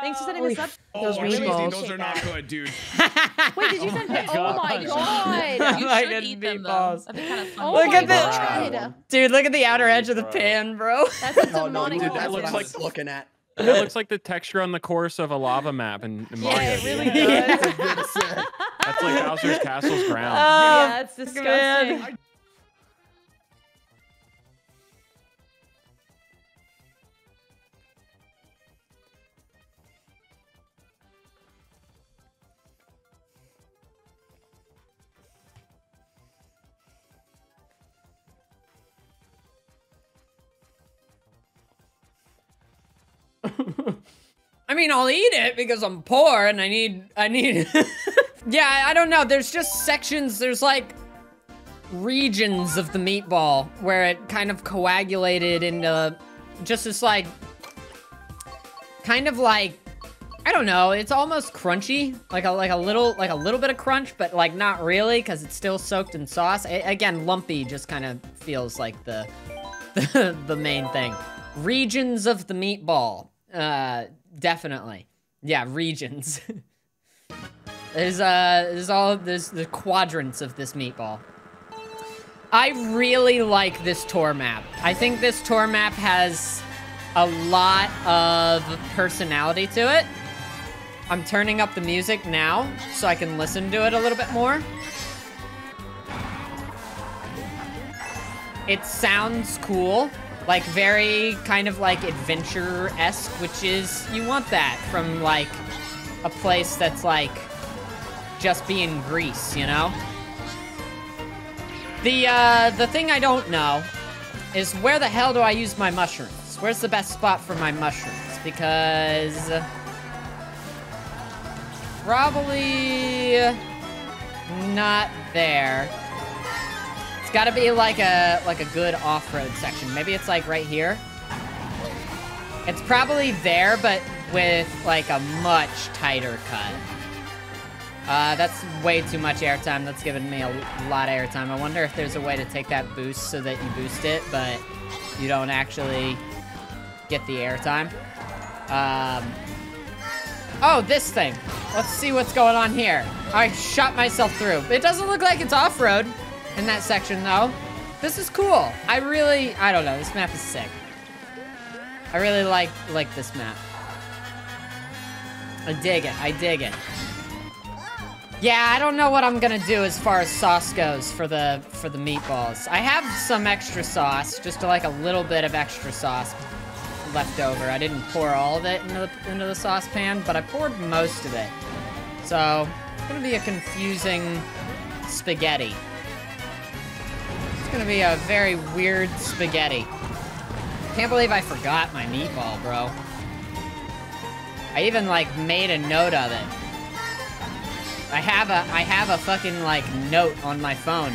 Thanks for setting this up. Those meatballs. Those are not good, dude. Wait, did you send it? Oh my god. You Like should a eat them, though. meatballs. That'd be kind of fun. Oh Look my at this. god. Dude, look at the outer edge of the pan, bro. That's a Oh no, demonic dude, hole. that looks That's like what I looking at. That looks like the texture on the course of a lava map in Mario. Yeah, it really dude. does. That's like Bowser's Castle's ground. Yeah, it's disgusting. man. I mean, I'll eat it because I'm poor and I need Yeah, I don't know. There's just sections, there's like regions of the meatball where it kind of coagulated into just this like, kind of like, I don't know, it's almost crunchy, like a little bit of crunch, but like not really because it's still soaked in sauce. Again, lumpy just kind of feels like the the main thing. Regions of the meatball. Definitely. Yeah, regions. There's the quadrants of this meatball. I really like this tour map. I think this tour map has a lot of personality to it. I'm turning up the music now so I can listen to it a little bit more. It sounds cool. Like, very kind of, like, adventure-esque, which is, you want that from, like, a place that's, like, just being Greece, you know? The thing I don't know is where the hell do I use my mushrooms? Where's the best spot for my mushrooms? Because... probably... not there. Gotta be like a good off-road section. Maybe it's like right here. It's probably there, but with like a much tighter cut. That's way too much airtime. That's giving me a lot of airtime. I wonder if there's a way to take that boost so that you boost it, but you don't actually get the airtime. Oh, this thing. Let's see what's going on here. I shot myself through. It doesn't look like it's off-road in that section, though. This is cool. I don't know, this map is sick. I really like this map. I dig it. Yeah, I don't know what I'm gonna do as far as sauce goes for the meatballs. I have some extra sauce, just like a little bit of extra sauce left over. I didn't pour all of it into the saucepan, but I poured most of it. So, it's gonna be a confusing spaghetti. Gonna be a very weird spaghetti. Can't believe I forgot my meatball, bro. I even like made a note of it. I have a fucking like note on my phone.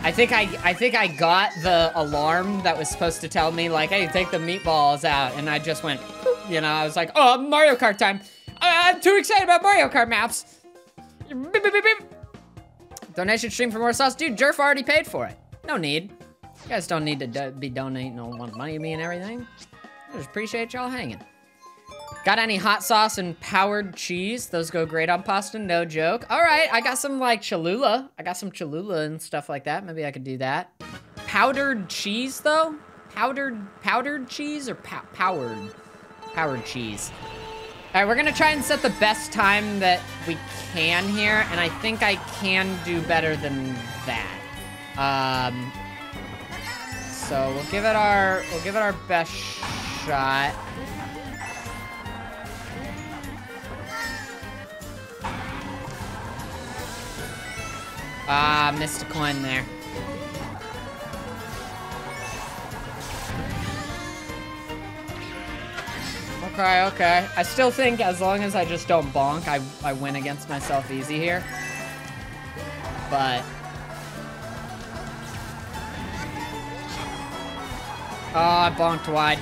I think I got the alarm that was supposed to tell me like, hey, take the meatballs out, and I just went, boop, you know, I was like, oh, Mario Kart time. I'm too excited about Mario Kart maps. Beep, beep, beep, beep. Donation stream for more sauce, dude. Jerf already paid for it. No need. You guys don't need to be donating all one money to me and everything. I just appreciate y'all hanging. Got any hot sauce and powdered cheese? Those go great on pasta, no joke. All right, I got some like Cholula. I got some Cholula and stuff like that. Maybe I could do that. Powdered cheese though? Powdered cheese or powdered cheese? All right, we're gonna try and set the best time that we can here, and I think I can do better than that. So we'll give it our best shot. Ah, missed a coin there. Okay. I still think as long as I just don't bonk, I win against myself easy here. But... oh, I bonked wide.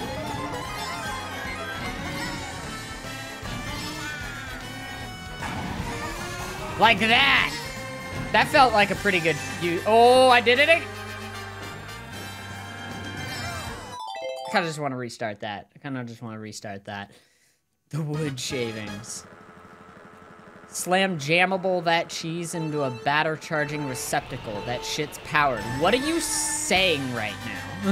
Like that! That felt like a pretty good view. Oh, I did it! I kinda just want to restart that. The wood shavings. Slam jammable that cheese into a batter charging receptacle. That shit's powered. What are you saying right now?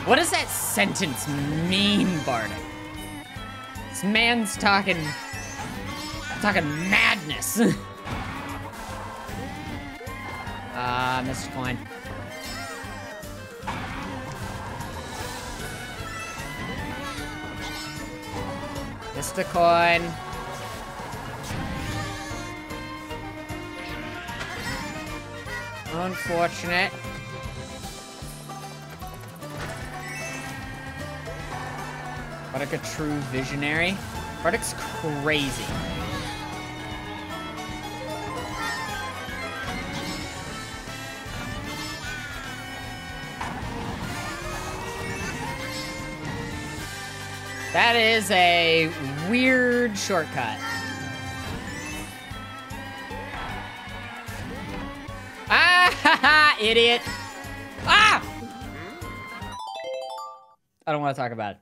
What does that sentence mean, Bardic? This man's talking madness. Missed coin. Missed a coin. Unfortunate. Bardic a true visionary. Bardic's crazy. That is a weird shortcut. Ah, haha, idiot. Ah! I don't want to talk about it.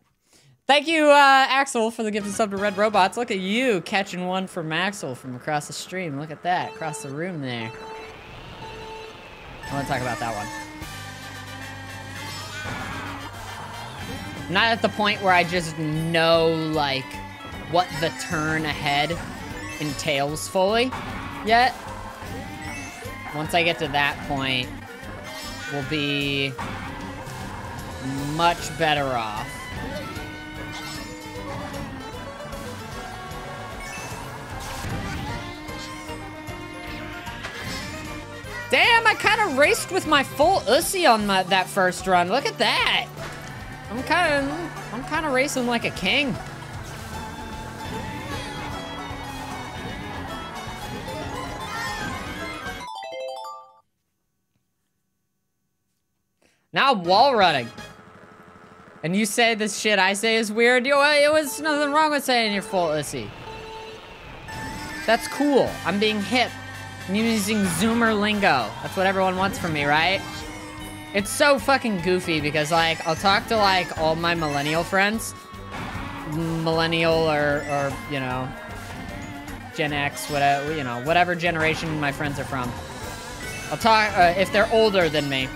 Thank you, Axel, for the gift of sub to Red Robots. Look at you catching one from Axel from across the stream. Look at that, across the room there. I want to talk about that one. I'm not at the point where I just know, like, what the turn ahead entails fully yet. Once I get to that point, we'll be much better off. Damn, I kind of raced with my full Ussy on that first run. Look at that. I'm kind of racing like a king. Now I'm wall running. And you say this shit I say is weird? Yo, it was nothing wrong with saying you're full Ussy. That's cool. I'm being hip. I'm using Zoomer lingo. That's what everyone wants from me, right? It's so fucking goofy because, like, I'll talk to, like, all my millennial friends. Millennial or you know, Gen X, whatever, you know, whatever generation my friends are from. I'll talk, if they're older than me,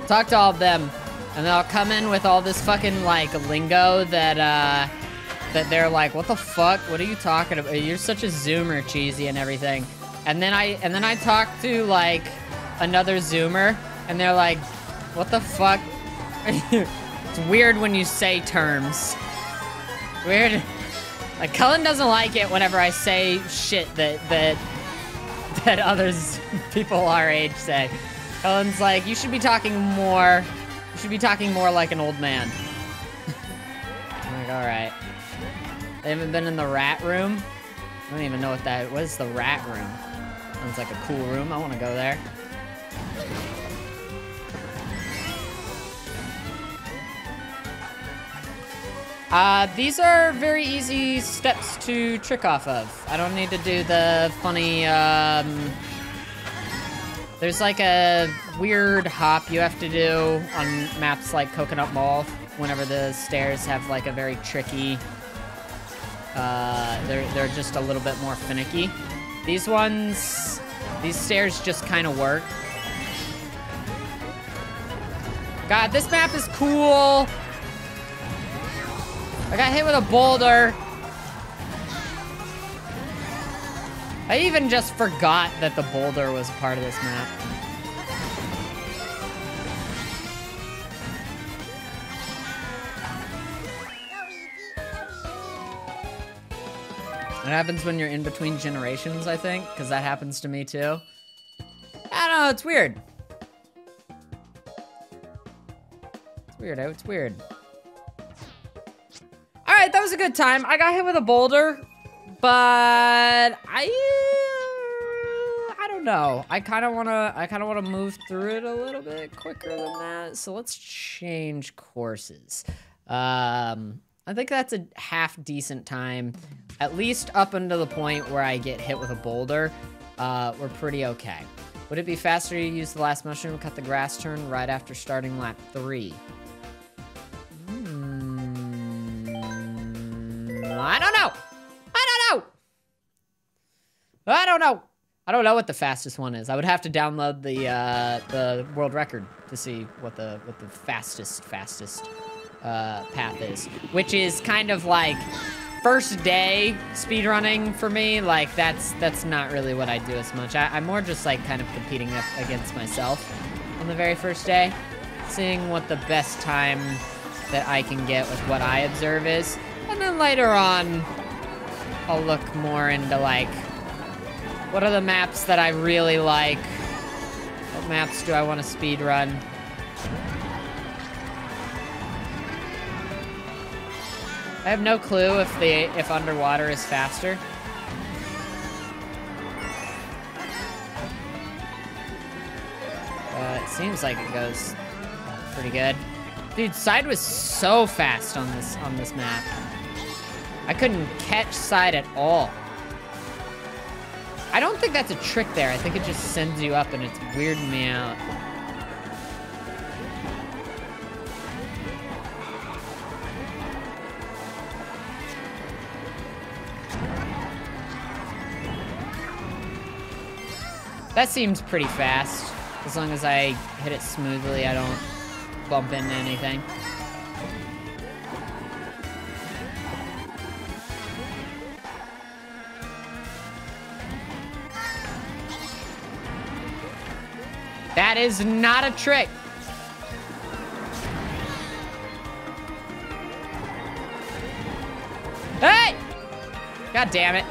talk to all of them, and they'll come in with all this fucking, like, lingo that, that they're like, what the fuck? What are you talking about? You're such a Zoomer, cheesy and everything. And then I talk to, like, another Zoomer, and they're like, what the fuck? It's weird when you say terms. Weird. Like, Cullen doesn't like it whenever I say shit that others, people our age say. Cullen's like, you should be talking more like an old man. I'm like, alright. They haven't been in the rat room? I don't even know what is the rat room? Sounds like a cool room, I wanna go there. These are very easy steps to trick off of. I don't need to do the funny, there's like a weird hop you have to do on maps like Coconut Mall whenever the stairs have like a very tricky, they're just a little bit more finicky. These stairs just kind of work. God, this map is cool. I got hit with a boulder. I even just forgot that the boulder was part of this map. It happens when you're in between generations, I think, because that happens to me too. I don't know, it's weird. It's weird, it's weird. Alright, that was a good time. I got hit with a boulder, but I don't know. I kind of wanna move through it a little bit quicker than that. So let's change courses. I think that's a half decent time, at least up until the point where I get hit with a boulder. We're pretty okay. Would it be faster to use the last mushroom, cut the grass turn right after starting lap 3? I don't know. I don't know what the fastest one is. I would have to download the world record to see what the fastest path is, which is kind of like first day speedrunning for me. Like that's not really what I do as much. I'm more just like kind of competing against myself on the very first day, seeing what the best time that I can get with what I observe is, and then later on I'll look more into like, what are the maps that I really like? What maps do I want to speed run? I have no clue if underwater is faster. It seems like it goes pretty good. Dude, side was so fast on this map. I couldn't catch side at all. I don't think that's a trick there. I think it just sends you up and it's weirding me out. That seems pretty fast. As long as I hit it smoothly, I don't bump into anything. That is not a trick. Hey! God damn it.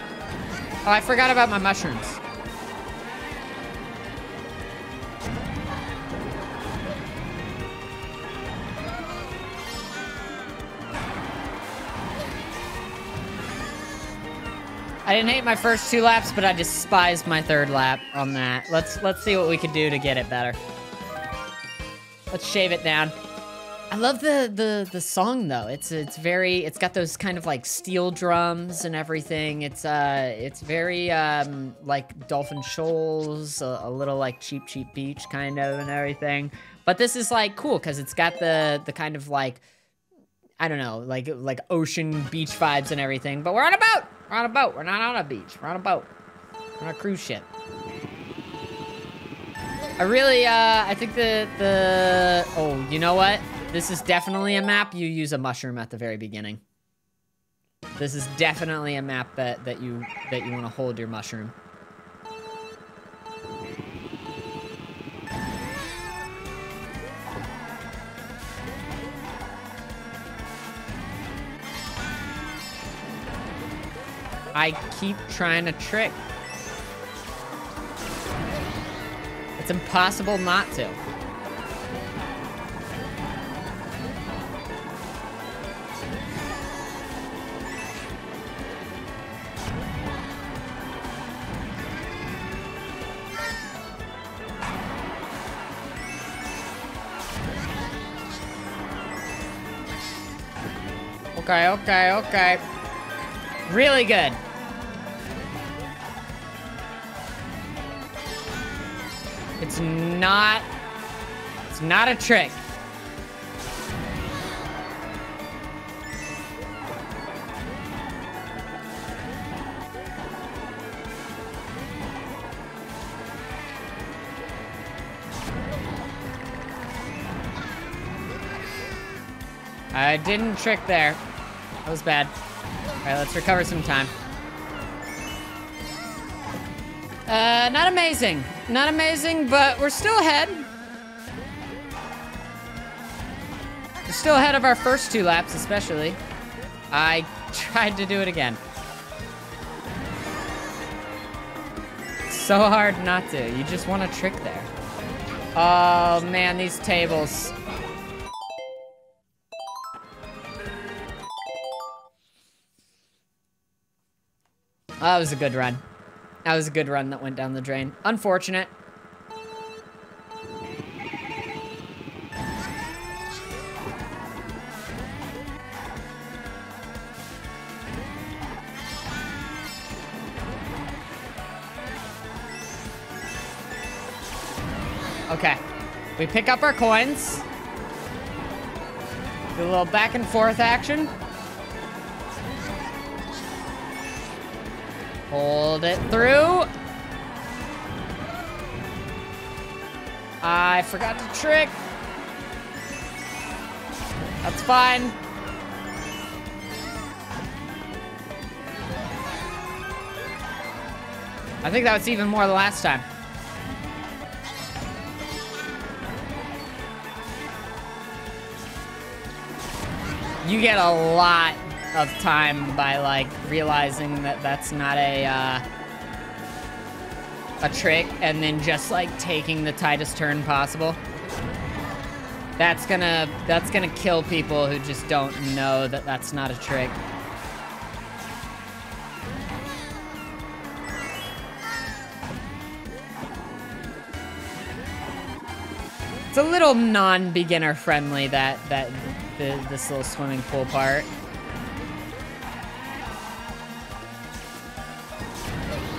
Oh, I forgot about my mushrooms. I didn't hate my first 2 laps, but I despised my 3rd lap on that. Let's see what we can do to get it better. Let's shave it down. I love the song though. It's got those kind of like steel drums and everything. It's very like Dolphin Shoals, a little like Cheap Cheap Beach kind of and everything. But this is like cool because it's got the kind of like, I don't know, like ocean beach vibes and everything. But we're on a boat. We're on a boat. We're not on a beach. We're on a boat. We're on a cruise ship. I really, I think oh, you know what? This is definitely a map you use a mushroom at the very beginning. This is definitely a map that you want to hold your mushroom. I keep trying to trick. It's impossible not to. Okay. Really good. It's not a trick. I didn't trick there. That was bad. All right, let's recover some time. Not amazing. Not amazing, but we're still ahead. We're still ahead of our first 2 laps, especially. I tried to do it again. It's so hard not to. You just want to trick there. Oh, man, these tables. Oh, that was a good run. That was a good run that went down the drain. Unfortunate. Okay. We pick up our coins. Do a little back and forth action. Hold it through. I forgot to trick. That's fine. I think that was even more the last time. You get a lot of time by like realizing that that's not a trick and then just like taking the tightest turn possible. That's gonna kill people who just don't know that that's not a trick. It's a little non-beginner friendly, this little swimming pool part.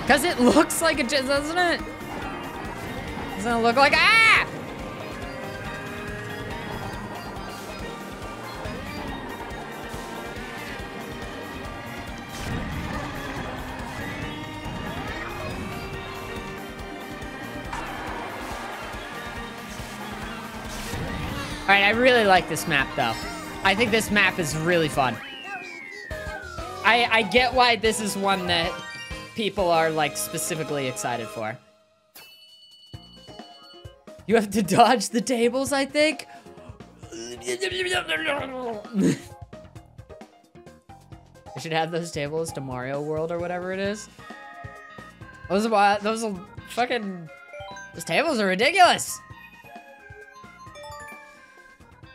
Cause it looks like a jizz, doesn't it? Doesn't it look like, ah! All right, I really like this map, though. I think this map is really fun. I get why this is one that people are, like, specifically excited for. You have to dodge the tables, I think? I should add those tables to Mario World or whatever it is. Those tables are ridiculous.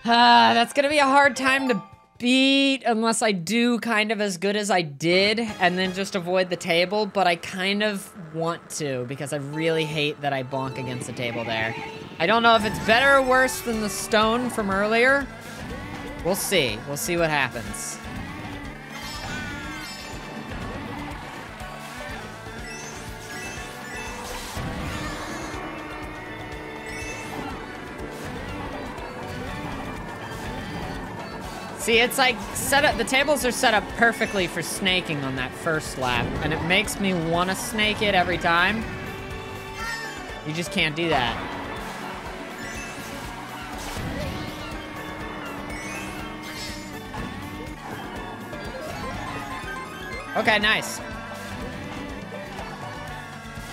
That's gonna be a hard time to beat unless I do kind of as good as I did and then just avoid the table, but I kind of want to because I really hate that I bonk against the table there. I don't know if it's better or worse than the stone from earlier. We'll see. We'll see what happens. See, it's like set up, the tables are set up perfectly for snaking on that first lap, and it makes me want to snake it every time. You just can't do that. Okay, nice.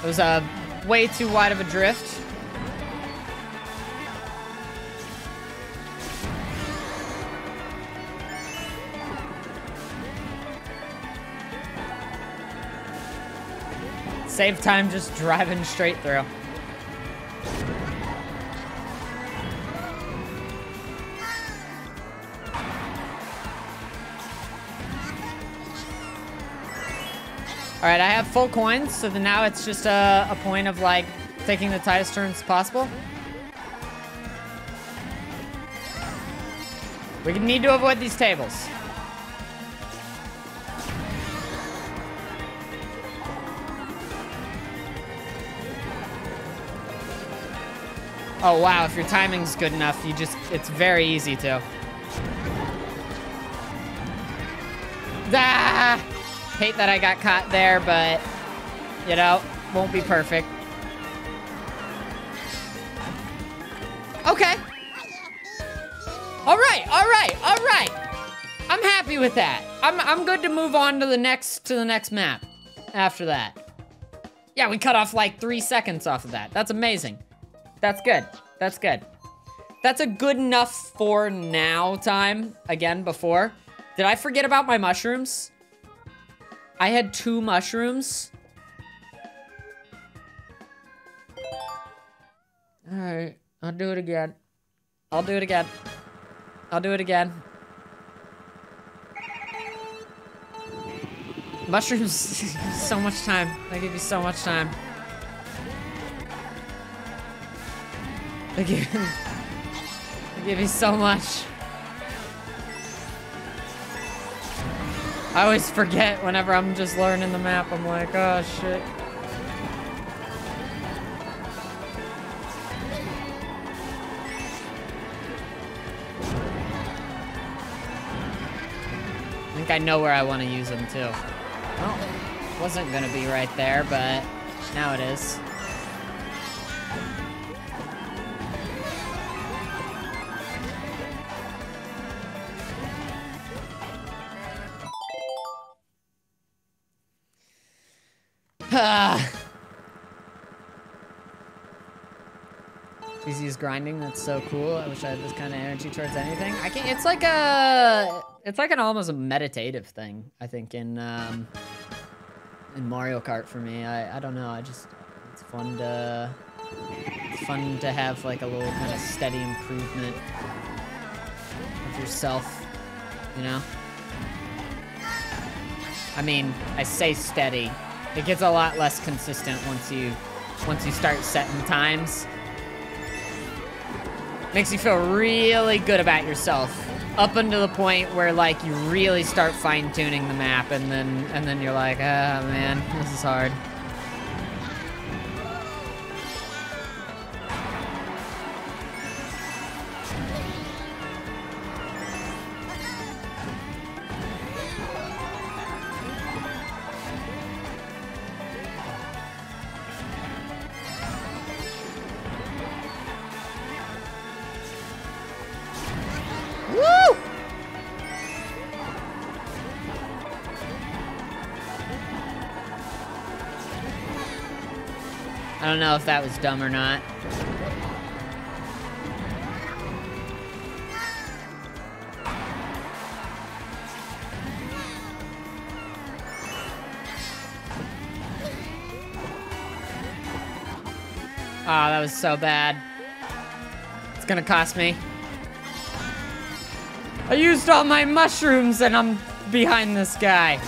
It was way too wide of a drift. Save time just driving straight through. All right, I have full coins, so then now it's just a point of like taking the tightest turns possible. We need to avoid these tables. Oh wow, if your timing's good enough, it's very easy to. Ah! Hate that I got caught there, but, you know, won't be perfect. Okay. All right. I'm happy with that. I'm good to move on to the next map after that. Yeah, we cut off like 3 seconds off of that. That's amazing. That's good. That's good. That's a good enough for now time, again, before. Did I forget about my mushrooms? I had 2 mushrooms. All right, I'll do it again. I'll do it again. I'll do it again. Mushrooms, so much time. They give you so much time. They give you so much. I always forget whenever I'm just learning the map. I'm like, oh shit. I think I know where I want to use them too. Oh. Wasn't gonna be right there, but now it is. Easy as grinding, that's so cool. I wish I had this kind of energy towards anything. I can't, it's like an almost a meditative thing, I think, in Mario Kart for me. I don't know, it's fun to have like a little kind of steady improvement of yourself, you know? I mean, I say steady. It gets a lot less consistent once you start setting times. Makes you feel really good about yourself up until the point where like you really start fine-tuning the map and then you're like, ah, man, this is hard. I don't know if that was dumb or not. Oh, that was so bad. It's gonna cost me. I used all my mushrooms and I'm behind this guy.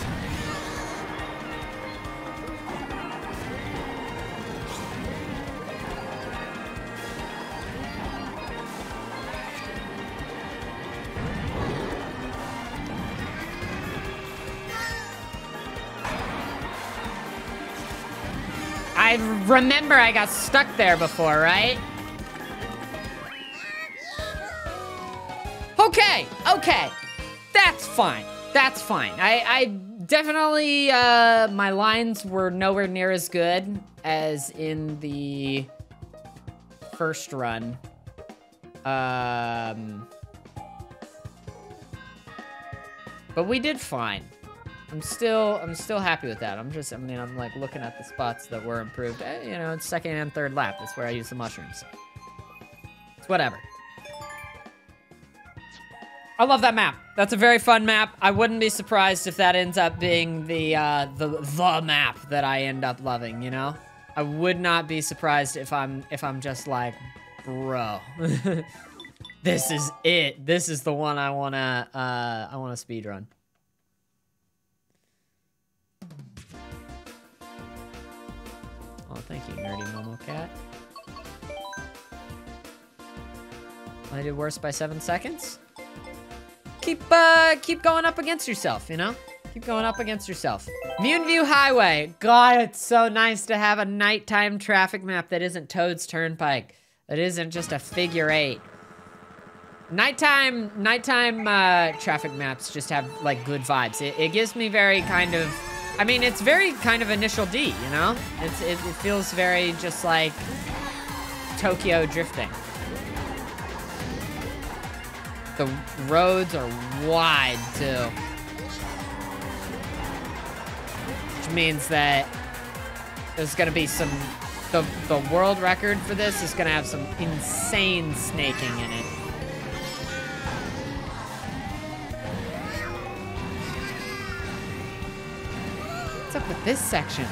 I remember I got stuck there before, right? Okay. That's fine. I definitely, my lines were nowhere near as good as in the first run. But we did fine. I'm still happy with that. I'm like looking at the spots that were improved. You know, it's second and third lap. That's where I use the mushrooms. It's whatever. I love that map. That's a very fun map. I wouldn't be surprised if that ends up being the map that I end up loving, you know? I would not be surprised if I'm just like, bro, this is it. This is the one I wanna speedrun. Oh, thank you, nerdy Momo Cat. I did worse by 7 seconds. Keep going up against yourself, you know? Keep going up against yourself. View Highway. God, it's so nice to have a nighttime traffic map that isn't Toad's Turnpike. That isn't just a figure 8. Nighttime traffic maps just have like good vibes. It gives me very kind of, I mean, it's very kind of Initial D, you know? It feels very just like Tokyo drifting. The roads are wide too. Which means that there's gonna be some, the world record for this is gonna have some insane snaking in it. What's up with this section?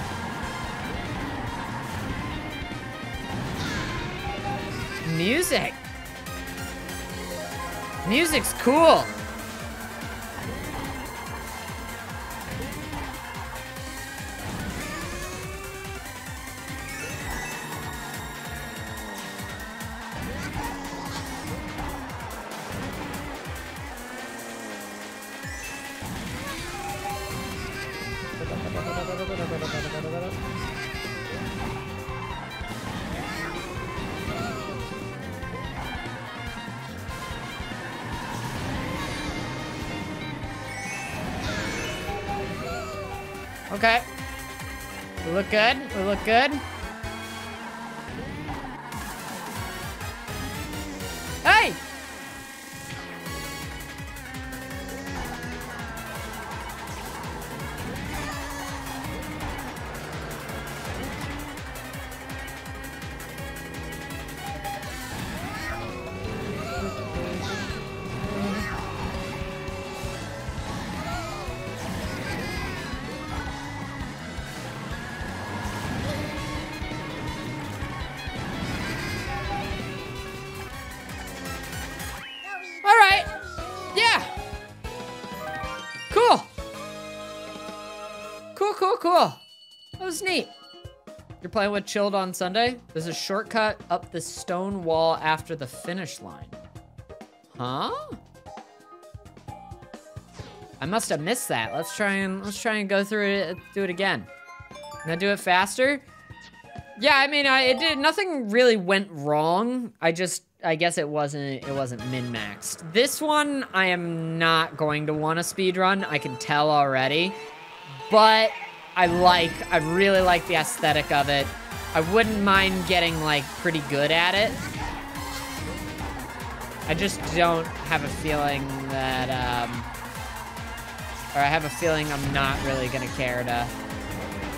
Music. Music's cool. Okay. We look good. We look good. Hey! All right. Yeah. Cool. Cool. That was neat. You're playing with Chilled on Sunday? There's a shortcut up the stone wall after the finish line. Huh? I must have missed that. Let's try and go through it, do it again. Can I do it faster? Yeah, I mean, it did, nothing really went wrong. I guess it wasn't min-maxed. This one, I am not going to want to speedrun. I can tell already. But I really like the aesthetic of it. I wouldn't mind getting, like, pretty good at it. I just don't have a feeling that, or I have a feeling I'm not really gonna care to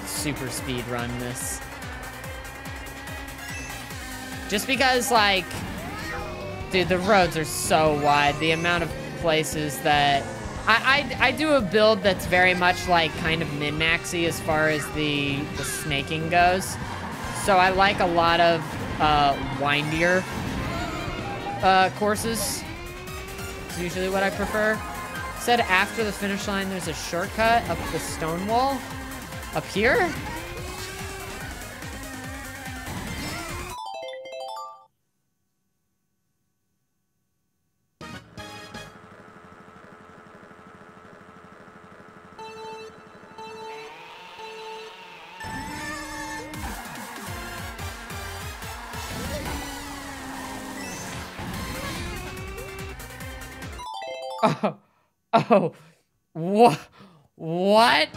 super speedrun this. Just because, like, dude, the roads are so wide. The amount of places that... I do a build that's very much, like, kind of min-maxy as far as the snaking goes. So I like a lot of windier courses. It's usually what I prefer. Said after the finish line, there's a shortcut up the stone wall. Up here? Oh, what?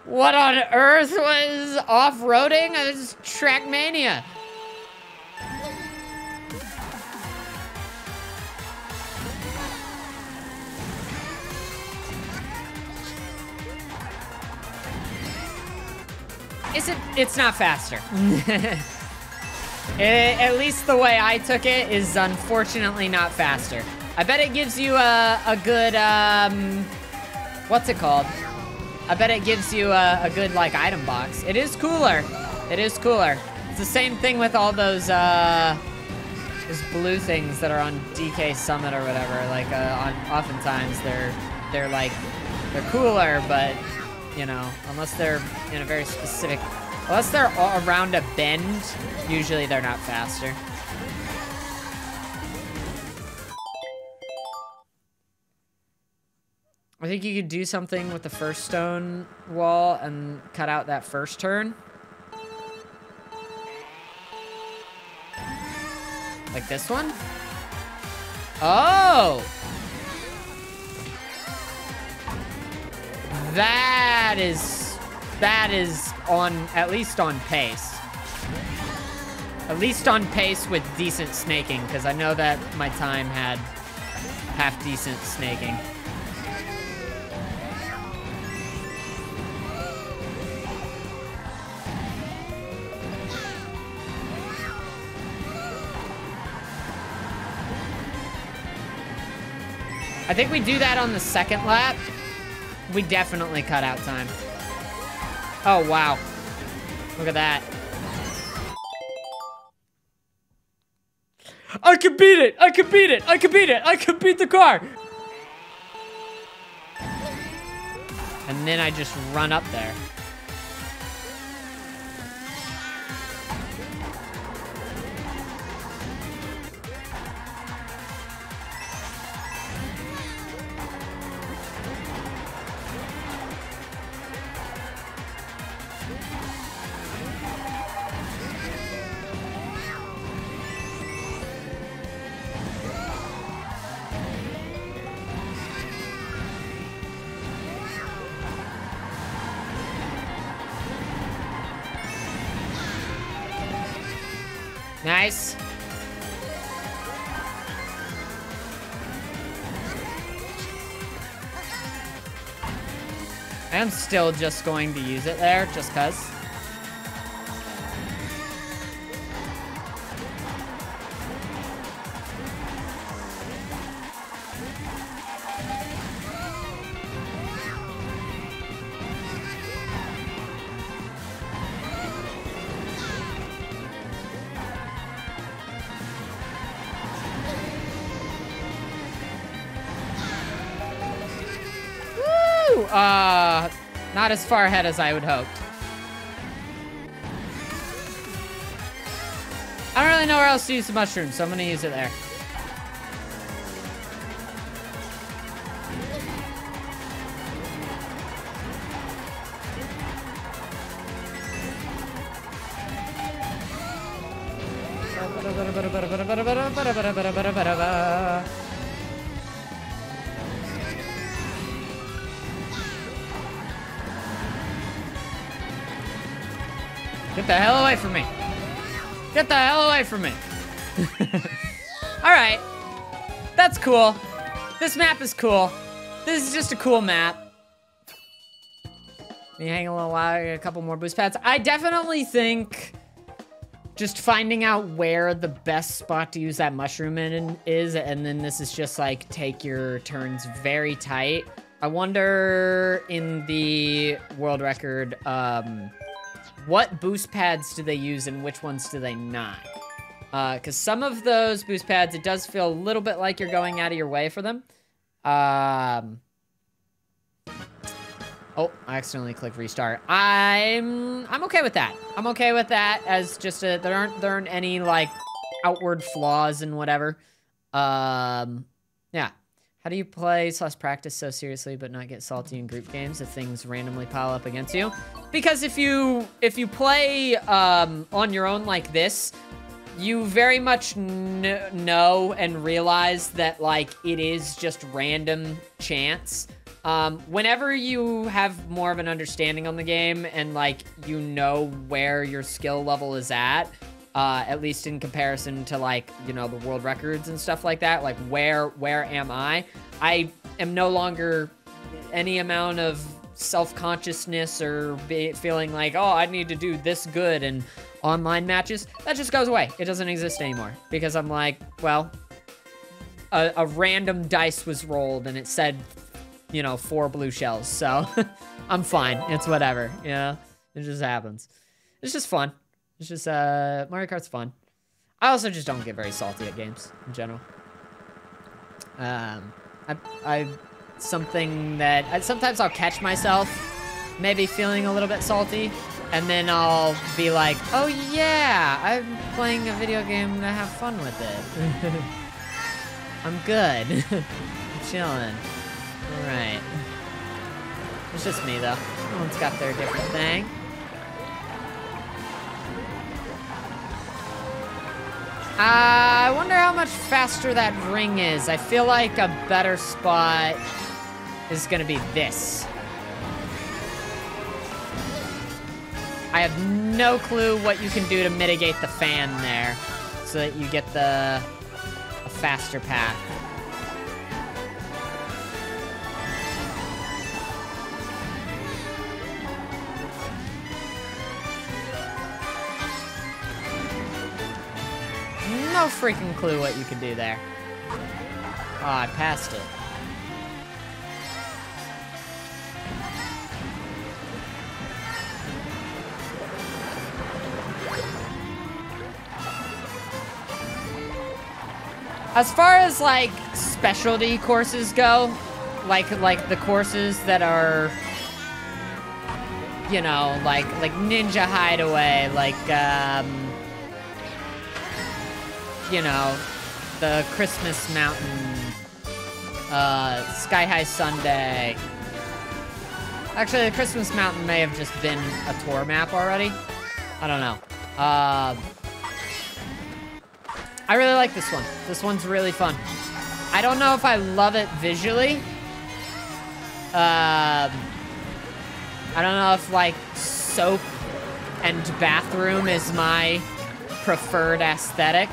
What on earth was off-roading? It was Trackmania. It's not faster. At least the way I took it is unfortunately not faster. I bet it gives you a good, what's it called? I bet it gives you a good, like, item box. It is cooler. It is cooler. It's the same thing with all those blue things that are on DK Summit or whatever. Like, oftentimes they're cooler, but, you know, unless they're in a very specific, unless they're around a bend, usually they're not faster. I think you could do something with the first stone wall and cut out that first turn. Like this one? Oh! That is on, at least on pace. At least on pace with decent snaking, because I know that my time had half decent snaking. I think we do that on the second lap. We definitely cut out time. Oh, wow. Look at that. I can beat it! I can beat it! I can beat it! I can beat the car! And then I just run up there. Nice. I am still just going to use it there, just cuz. Not as far ahead as I would hoped. I don't really know where else to use the mushroom, so I'm gonna use it there. Get the hell away from me. Get the hell away from me. Alright. That's cool. This map is cool. This is just a cool map. Me hang a little while, get a couple more boost pads. I definitely think just finding out where the best spot to use that mushroom in is, and then this is just like take your turns very tight. I wonder in the world record, what boost pads do they use and which ones do they not? Because some of those boost pads, it does feel a little bit like you're going out of your way for them. Oh, I accidentally clicked restart. I'm okay with that. I'm okay with that as just a, there aren't any like outward flaws and whatever. Yeah. How do you play / practice so seriously but not get salty in group games if things randomly pile up against you? Because if you play on your own like this, you very much know and realize that like it is just random chance. Whenever you have more of an understanding on the game and like you know where your skill level is at least in comparison to like, you know, the world records and stuff like that, like where am I am no longer any amount of self-consciousness or feeling like, oh, I need to do this good in online matches. That just goes away. It doesn't exist anymore because I'm like, well, a random dice was rolled and it said, you know, 4 blue shells. So I'm fine. It's whatever. You know, it just happens. It's just fun. It's just, Mario Kart's fun. I also just don't get very salty at games in general. Something that, sometimes I'll catch myself maybe feeling a little bit salty, and then I'll be like, oh yeah, I'm playing a video game to have fun with it. I'm good. I'm chilling. Alright. It's just me though. Everyone's got their different thing. I wonder how much faster that ring is. I feel like a better spot is gonna be this. I have no clue what you can do to mitigate the fan there so that you get a faster path. No freaking clue what you can do there. Oh, I passed it. As far as like specialty courses go, like the courses that are, you know, like Ninja Hideaway, like you know, the Christmas Mountain, Sky High Sunday. Actually, the Christmas Mountain may have just been a tour map already. I don't know. I really like this one. This one's really fun. I don't know if I love it visually. I don't know if like soap and bathroom is my preferred aesthetic.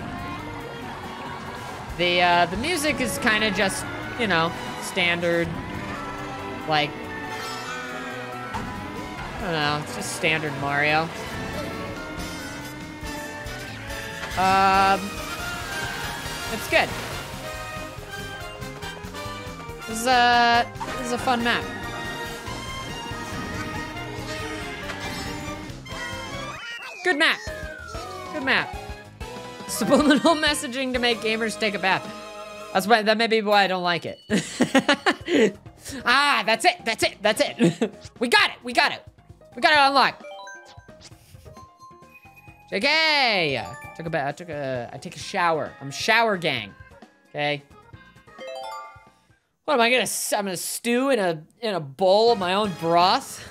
The music is kind of just, you know, standard, like, I don't know, it's just standard Mario. It's good. This is a fun map. Good map. Good map. Subliminal messaging to make gamers take a bath. That may be why I don't like it. Ah, that's it. That's it. That's it. We got it. We got it. We got it unlocked. JK. I take a shower. I'm shower gang. Okay. What am I gonna? I'm gonna stew in a bowl of my own broth.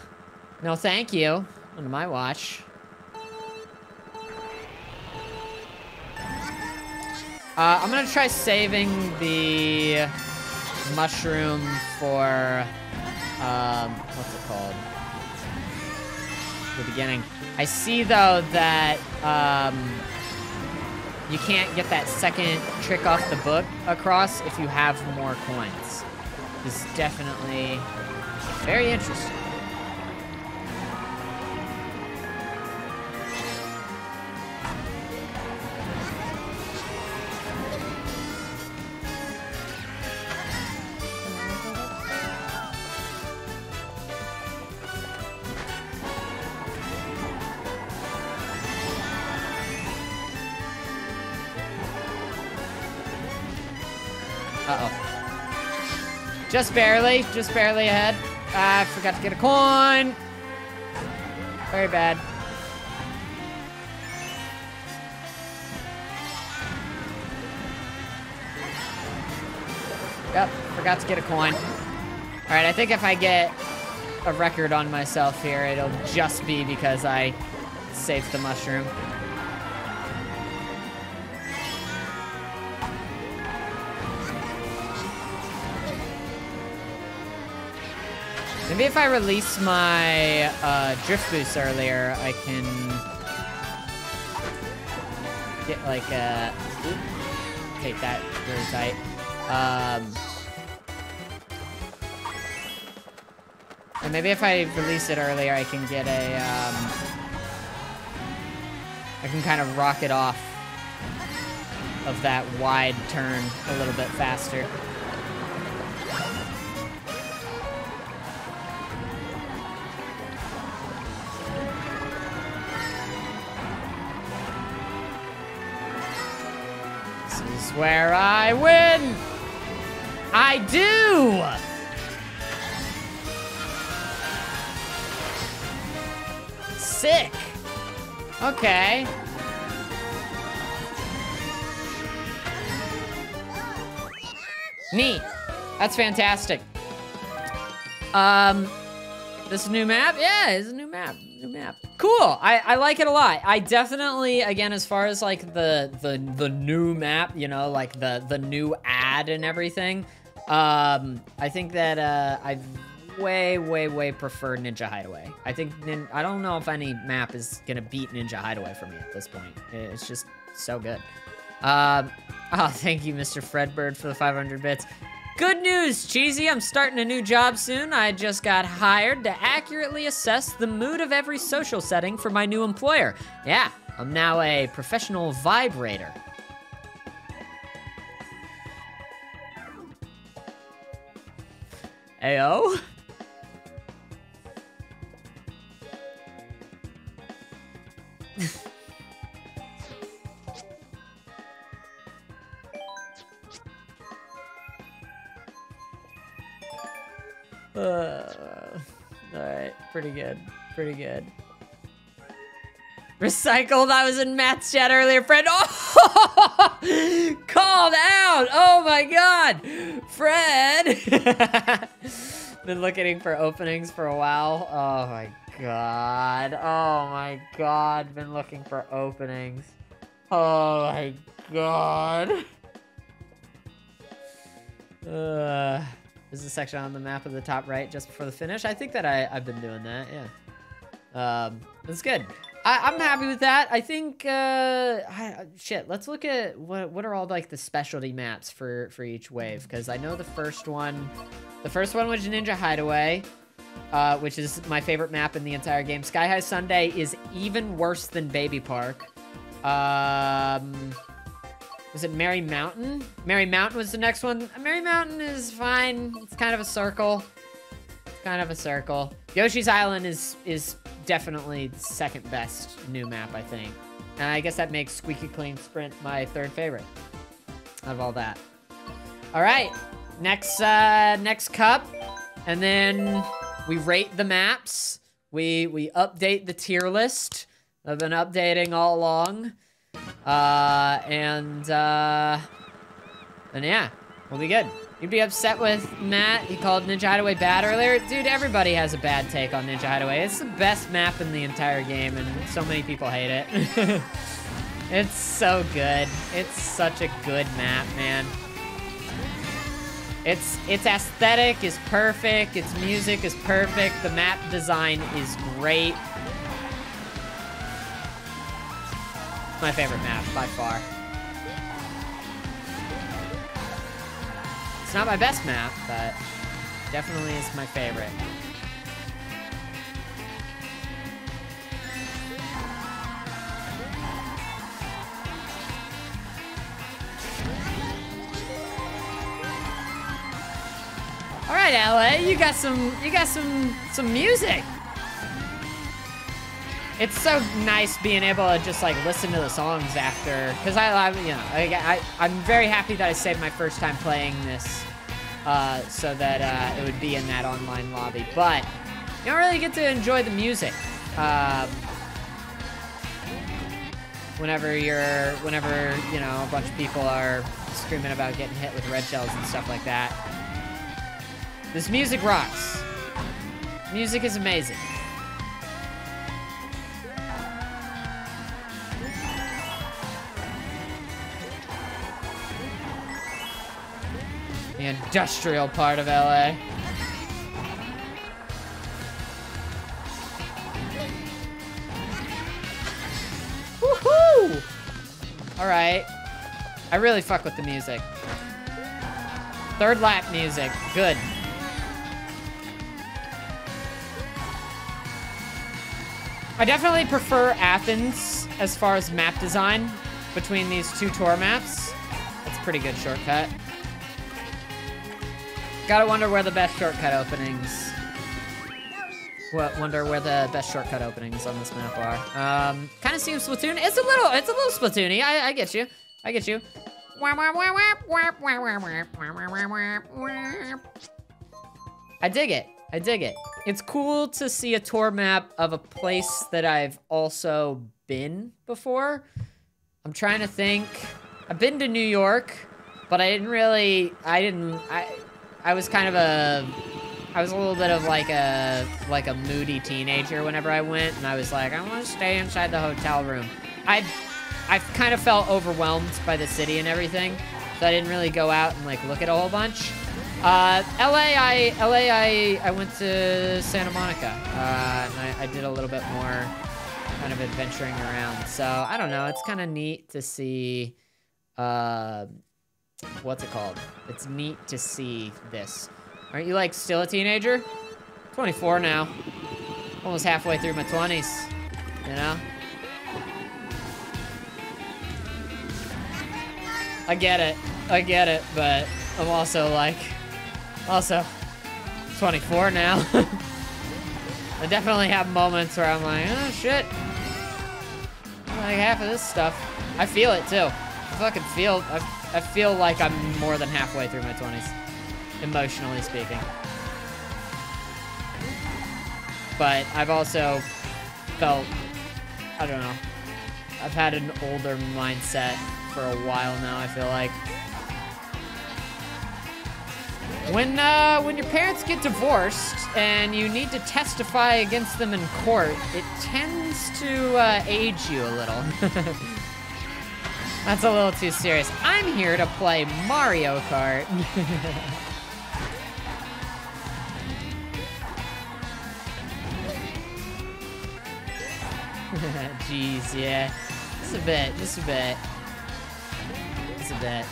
No, thank you. On my watch. I'm gonna try saving the mushroom for, what's it called? The beginning. I see, though, that, you can't get that second trick off the book across if you have more coins. This is definitely very interesting. Uh-oh. Just barely ahead. I forgot to get a coin. Very bad. Yep, forgot to get a coin. All right, I think if I get a record on myself here, it'll just be because I saved the mushroom. Maybe if I release my drift boost earlier, I can get like a... Take that very tight. And maybe if I release it earlier, I can get a... I can kind of rocket off of that wide turn a little bit faster. Where I win! I do! Sick! Okay. Neat. That's fantastic. This new map? Yeah, it's a new map. New map. Cool. I like it a lot. I definitely, again, as far as like the new map, you know, like the new ad and everything, I think that I way prefer Ninja Hideaway. I think I don't know if any map is gonna beat Ninja Hideaway for me at this point. It's just so good. Oh, thank you, Mr. Fredbird, for the 500 bits. Good news, Cheesy. I'm starting a new job soon. I just got hired to accurately assess the mood of every social setting for my new employer. Yeah, I'm now a professional vibrator. Ayo? Alright, pretty good. Pretty good. Recycled, I was in Matt's chat earlier, Fred. Oh! Called out! Oh my god! Fred! Been looking for openings for a while. Oh my god. Oh my god. Been looking for openings. Oh my god. There's a section on the map at the top right just before the finish. I think that I've been doing that, yeah. That's good. I'm happy with that. I think, shit, let's look at what are all like the specialty maps for each wave. Because I know the first one was Ninja Hideaway, which is my favorite map in the entire game. Sky High Sundae is even worse than Baby Park. Was it Merry Mountain? Merry Mountain was the next one. Merry Mountain is fine. It's kind of a circle. Yoshi's Island is definitely second best new map, I think. And I guess that makes Squeaky Clean Sprint my third favorite out of all that. All right, next cup, and then we rate the maps. We update the tier list. I've been updating all along, and yeah, we'll be good. You'd be upset with Matt. He called Ninja Hideaway bad earlier. Dude, everybody has a bad take on Ninja Hideaway. It's the best map in the entire game, and so many people hate it. It's so good. It's such a good map, man. Its aesthetic is perfect. Its music is perfect. The map design is great. It's my favorite map by far. It's not my best map, but definitely is my favorite. All right, LA, you got some music. It's so nice being able to just like listen to the songs after, because I'm very happy that I saved my first time playing this, so that it would be in that online lobby. But you don't really get to enjoy the music whenever you know a bunch of people are screaming about getting hit with red shells and stuff like that. This music rocks. Music is amazing. The industrial part of LA. Woohoo! All right. I really fuck with the music. Third lap music, good. I definitely prefer Athens as far as map design between these two tour maps. That's a pretty good shortcut. Gotta wonder where the best shortcut openings. Wonder where the best shortcut openings on this map are. Kind of seems Splatoon. It's a little Splatoony. I get you. I get you. I dig it. I dig it. It's cool to see a tour map of a place that I've also been before. I'm trying to think. I've been to New York, but I was kind of I was a little bit of like a moody teenager whenever I went, and I was like, I want to stay inside the hotel room. I kind of felt overwhelmed by the city and everything, so I didn't really go out and like look at a whole bunch. LA, I went to Santa Monica, and I did a little bit more kind of adventuring around. So I don't know, it's kind of neat to see, what's it called? It's neat to see this. Aren't you like still a teenager? 24 now. Almost halfway through my 20s, you know? I get it, but I'm also 24 now. I definitely have moments where I'm like, oh shit. Like half of this stuff. I feel it too. I feel like I'm more than halfway through my 20s, emotionally speaking. But I've also felt, I don't know, I've had an older mindset for a while now, I feel like. When your parents get divorced and you need to testify against them in court, it tends to age you a little. That's a little too serious. I'm here to play Mario Kart. Jeez, yeah. Just a bit.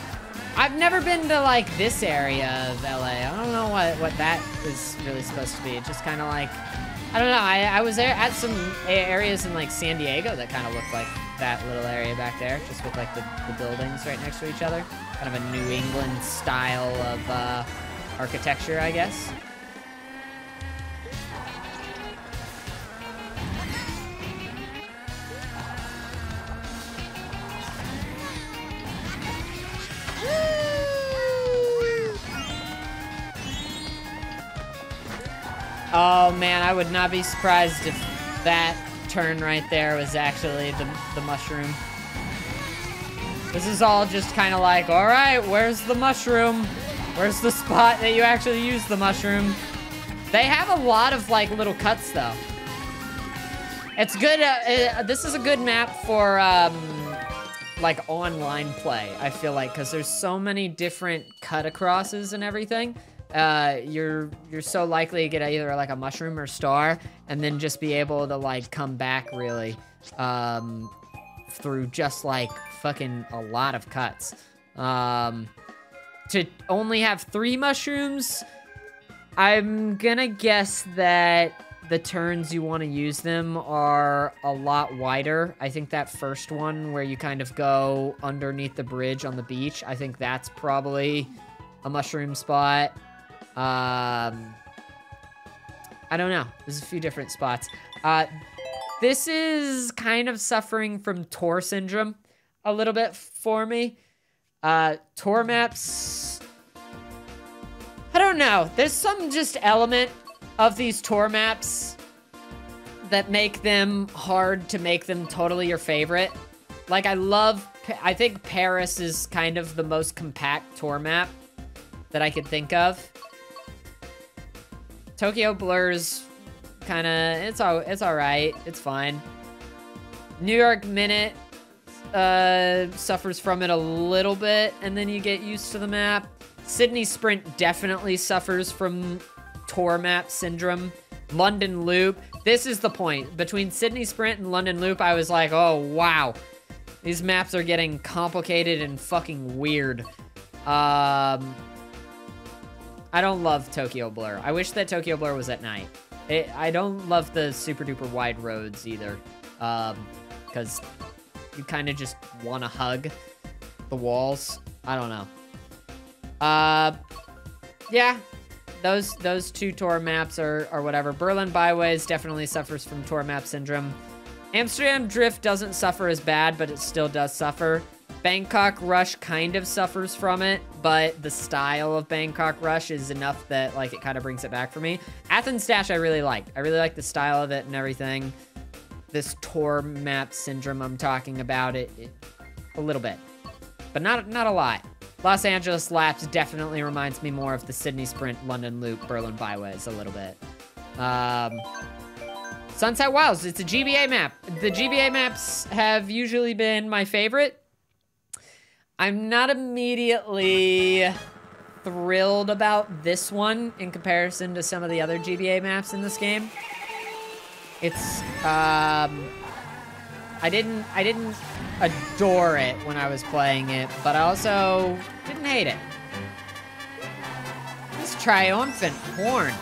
I've never been to, like, this area of LA. I don't know what that is really supposed to be. It's just kind of like, I don't know. I was there at some areas in, like, San Diego that kind of looked like that little area back there, just with, like, the buildings right next to each other. Kind of a New England style of architecture, I guess. Oh man, I would not be surprised if that turn right there was actually the mushroom. This is all just kind of like, all right, where's the mushroom? Where's the spot that you actually use the mushroom? They have a lot of like little cuts though. It's good. This is a good map for like online play, I feel like, because there's so many different cut acrosses and everything. You're so likely to get either like a mushroom or star, and then just be able to like come back really through just like fucking a lot of cuts. To only have 3 mushrooms, I'm gonna guess that the turns you want to use them are a lot wider. I think that first one where you kind of go underneath the bridge on the beach, I think that's probably a mushroom spot. I don't know. There's a few different spots. This is kind of suffering from Tor syndrome a little bit for me. Tor maps, I don't know. There's some just element of these Tor maps that make them hard to make them totally your favorite. Like, I think Paris is kind of the most compact Tor map that I could think of. Tokyo Blur's kind of, it's all right. It's fine. New York Minute suffers from it a little bit, and then you get used to the map. Sydney Sprint definitely suffers from Tor map syndrome. London Loop, this is the point. Between Sydney Sprint and London Loop, I was like, oh, wow. These maps are getting complicated and fucking weird. I don't love Tokyo Blur. I wish that Tokyo Blur was at night. I don't love the super duper wide roads either. Because you kind of just want to hug the walls. I don't know. Yeah. Those 2 Tor maps are whatever. Berlin Byways definitely suffers from Tor map syndrome. Amsterdam Drift doesn't suffer as bad, but it still does suffer. Bangkok Rush kind of suffers from it, but the style of Bangkok Rush is enough that like it kind of brings it back for me. Athens Dash I really liked. I really like the style of it and everything. This Tor map syndrome I'm talking about, it a little bit, but not a lot. Los Angeles Laps definitely reminds me more of the Sydney Sprint, London Loop, Berlin Byways a little bit. Sunset Wilds, it's a GBA map. The GBA maps have usually been my favorite. I'm not immediately thrilled about this one in comparison to some of the other GBA maps in this game. It's, I didn't adore it when I was playing it, but I also didn't hate it. This triumphant horn.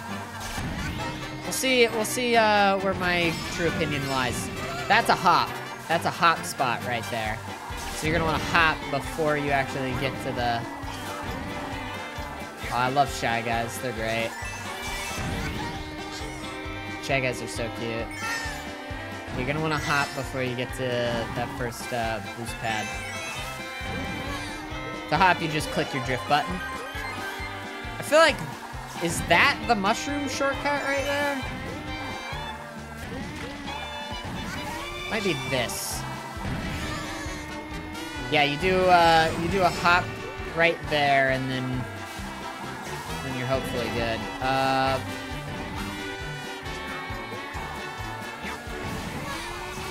We'll see where my true opinion lies. That's a hop. That's a hop spot right there. So you're gonna wanna hop before you actually get to the... Oh, I love Shy Guys, they're great. Shy Guys are so cute. You're gonna wanna hop before you get to that first boost pad. To hop, you just click your drift button. I feel like, is that the mushroom shortcut right there? Might be this. Yeah, you do a hop right there, and then you're hopefully good.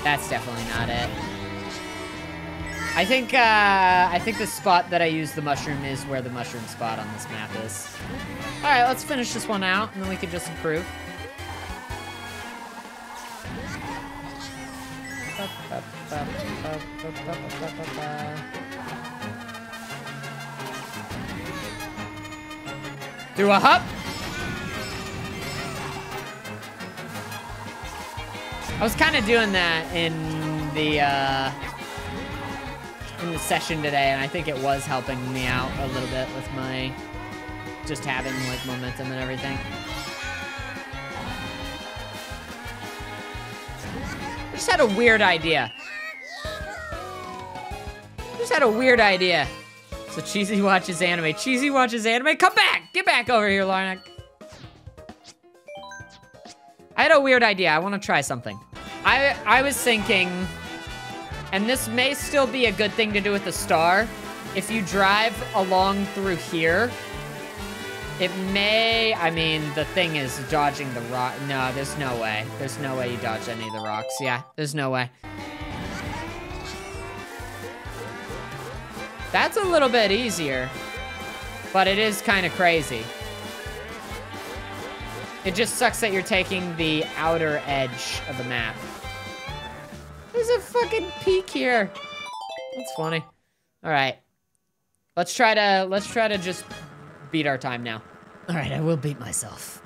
That's definitely not it. I think the spot that I use the mushroom is where the mushroom spot on this map is. All right, let's finish this one out, and then we can just improve. Through a hop. I was kind of doing that in the session today, and I think it was helping me out a little bit with my just having like momentum and everything. I just had a weird idea. So Cheesy watches anime. Cheesy watches anime. Come back! Get back over here, Larnak. I had a weird idea. I want to try something. I was thinking, and this may still be a good thing to do with the star. If you drive along through here, it may, I mean, the thing is dodging the rock. No, there's no way. There's no way you dodge any of the rocks. Yeah, there's no way. That's a little bit easier, but it is kind of crazy. It just sucks that you're taking the outer edge of the map. There's a fucking peak here. That's funny. All right. Let's try to just beat our time now. All right, I will beat myself.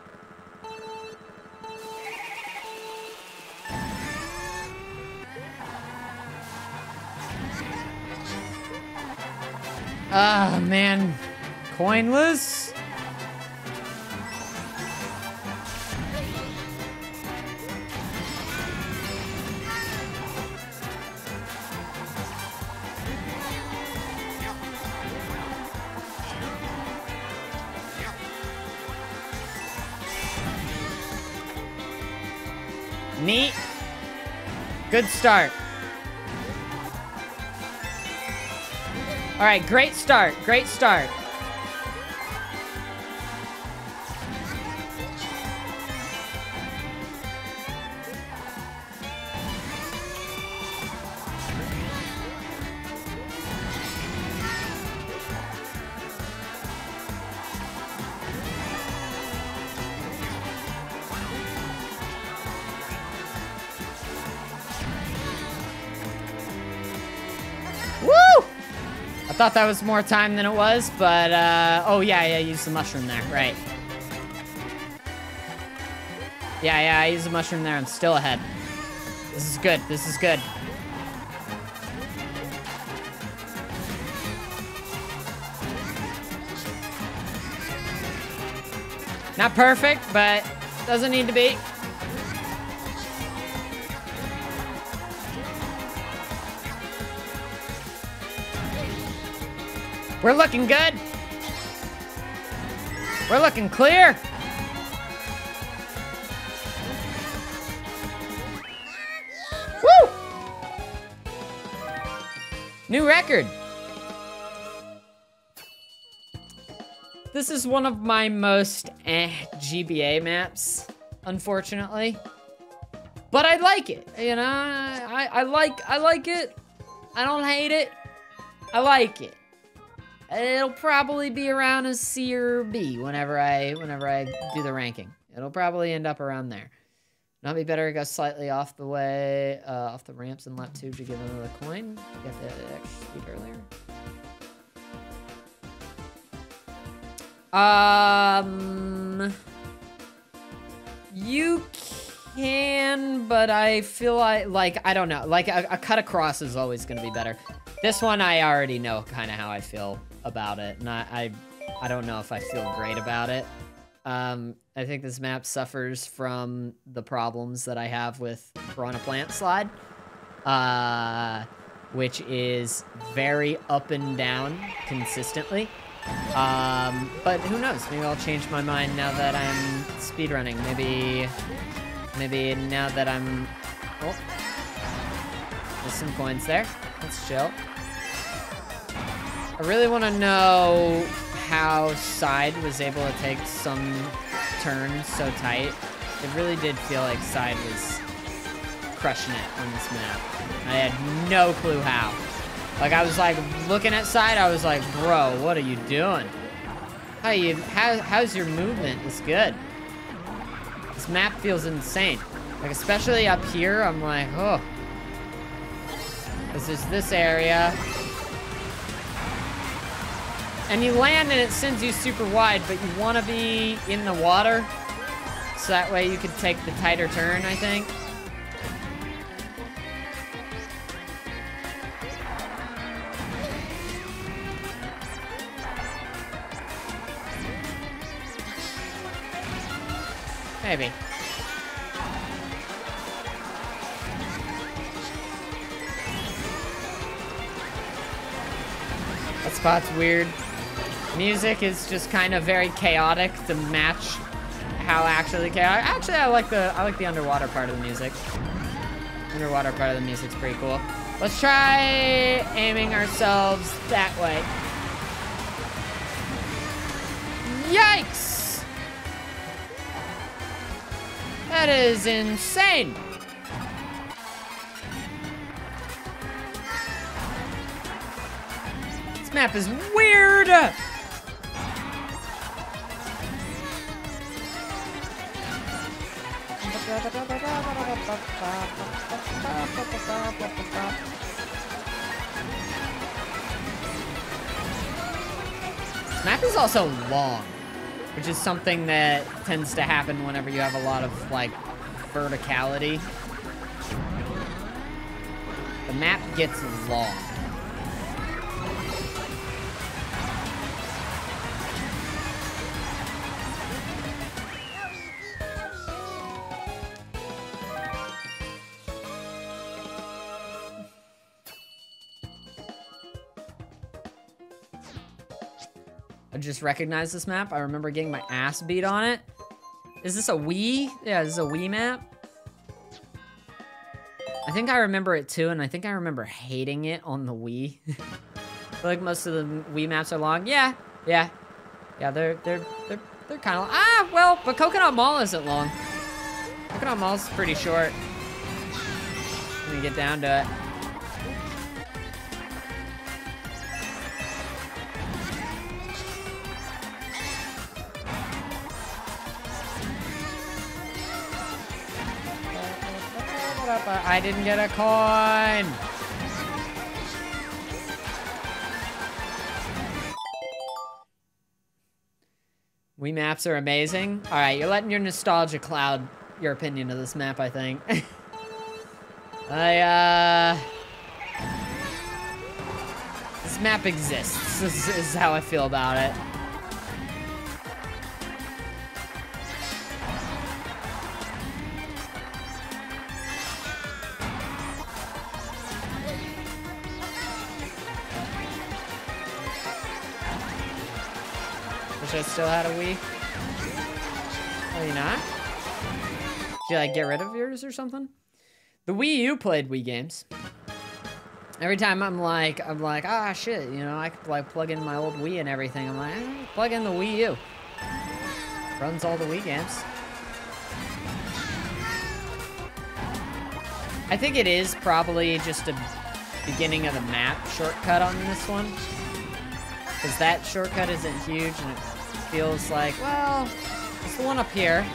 Ah, man. Coinless? Neat. Good start. All right, great start, great start. I thought that was more time than it was, but, oh yeah, use the mushroom there, right. Yeah, I used the mushroom there, I'm still ahead. This is good, this is good. Not perfect, but doesn't need to be. We're looking good. We're looking clear. Woo! New record. This is one of my most GBA maps, unfortunately. But I like it, you know? I like it. I don't hate it. I like it. It'll probably be around a C or B whenever I do the ranking. It'll probably end up around there. Not be better to go slightly off the way, off the ramps in lap 2 to give another coin. Get the extra speed earlier. You can, but I feel like I don't know. Like a cut across is always gonna be better. This one I already know kind of how I feel about it, and I don't know if I feel great about it. I think this map suffers from the problems that I have with Piranha Plant Slide, which is very up and down consistently. But who knows? Maybe I'll change my mind now that I'm speedrunning. Maybe now that I'm... Oh, there's some coins there. Let's chill. I really want to know how Side was able to take some turns so tight. It really did feel like Side was crushing it on this map. I had no clue how. Like, I was like looking at Side, I was like, bro, what are you doing? How's your movement? It's good. This map feels insane. Like, especially up here, I'm like, oh. This is this area. And you land and it sends you super wide, but you want to be in the water. So that way you can take the tighter turn, I think. Maybe. That spot's weird. Music is just kind of very chaotic to match how actually chaotic. Actually, I like the underwater part of the music. Underwater part of the music's pretty cool. Let's try aiming ourselves that way. Yikes! That is insane. This map is weird. This map is also long, which is something that tends to happen whenever you have a lot of, like, verticality. The map gets long. I just recognized this map. I remember getting my ass beat on it. Is this a Wii? Yeah, this is a Wii map. I think I remember it too, and I think I remember hating it on the Wii. I feel like most of the Wii maps are long. Yeah, they're kind of, well, but Coconut Mall isn't long. Coconut Mall's pretty short. When you get down to it. I didn't get a coin. Wii maps are amazing. All right, you're letting your nostalgia cloud your opinion of this map, I think. This map exists. This is how I feel about it. I still had a Wii. Oh, you not? Did you, like, get rid of yours or something? The Wii U played Wii games. Every time I'm like, ah, shit, you know, I could, like, plug in my old Wii and everything. I'm like, plug in the Wii U. Runs all the Wii games. I think it is probably just a beginning of the map shortcut on this one. Because that shortcut isn't huge and it feels like, well, it's the one up here.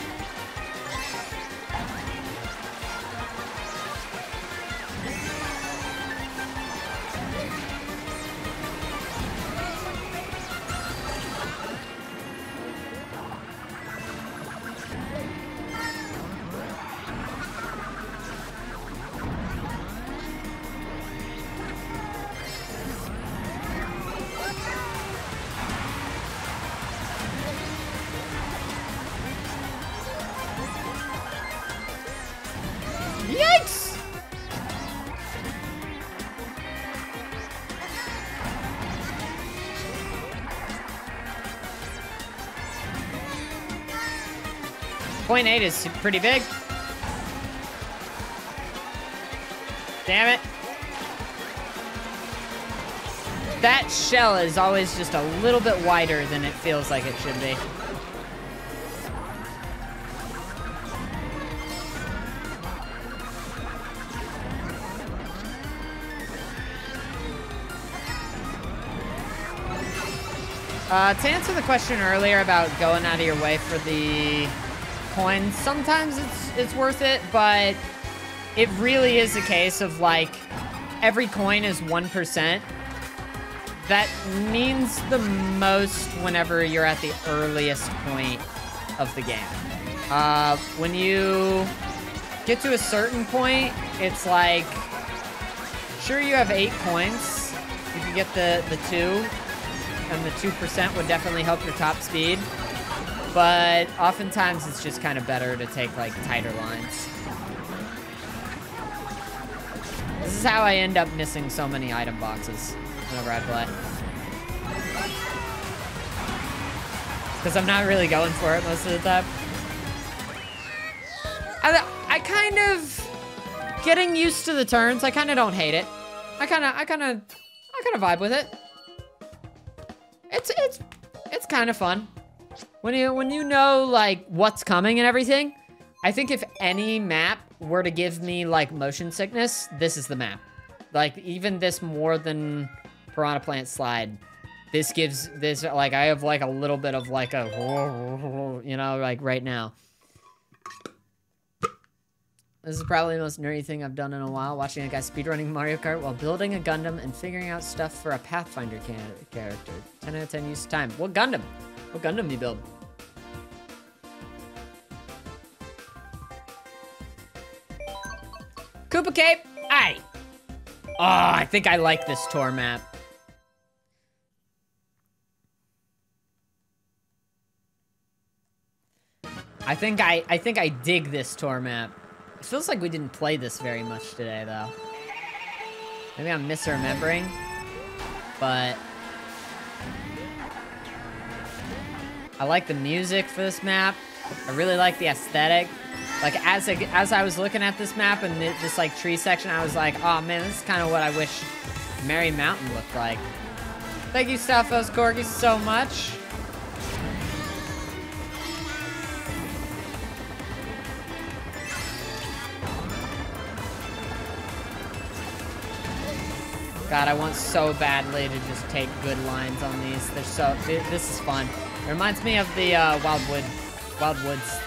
Yikes! .8 is pretty big. Damn it. That shell is always just a little bit wider than it feels like it should be. To answer the question earlier about going out of your way for the coins, sometimes it's worth it, but it really is a case of, like, every coin is 1%, that means the most whenever you're at the earliest point of the game. When you get to a certain point, it's like, sure, you have 8 coins. You can get the 2, and the 2% would definitely help your top speed. But oftentimes it's just kind of better to take like tighter lines. This is how I end up missing so many item boxes whenever I play. Because I'm not really going for it most of the time. I kind of getting used to the turns. I kind of don't hate it. I kind of vibe with it. It's kind of fun. When you know like what's coming and everything, I think if any map were to give me like motion sickness, this is the map. Like even this more than Piranha Plant Slide, this gives this like I have like a little bit of like a you know like right now. This is probably the most nerdy thing I've done in a while, watching a guy speedrunning Mario Kart while building a Gundam and figuring out stuff for a Pathfinder character. 10 out of 10 use of time. What Gundam? What Gundam do you build? Koopa Cape? Aye. Oh, I think I like this tour map. I think I dig this tour map. It feels like we didn't play this very much today, though. Maybe I'm misremembering, but I like the music for this map. I really like the aesthetic. Like, as I was looking at this map and this, like, tree section, I was like, oh, man, this is kind of what I wish Merry Mountain looked like. Thank you, Staphos Corgi, so much. God, I want so badly to just take good lines on these. They're so... This is fun. It reminds me of the Wild Woods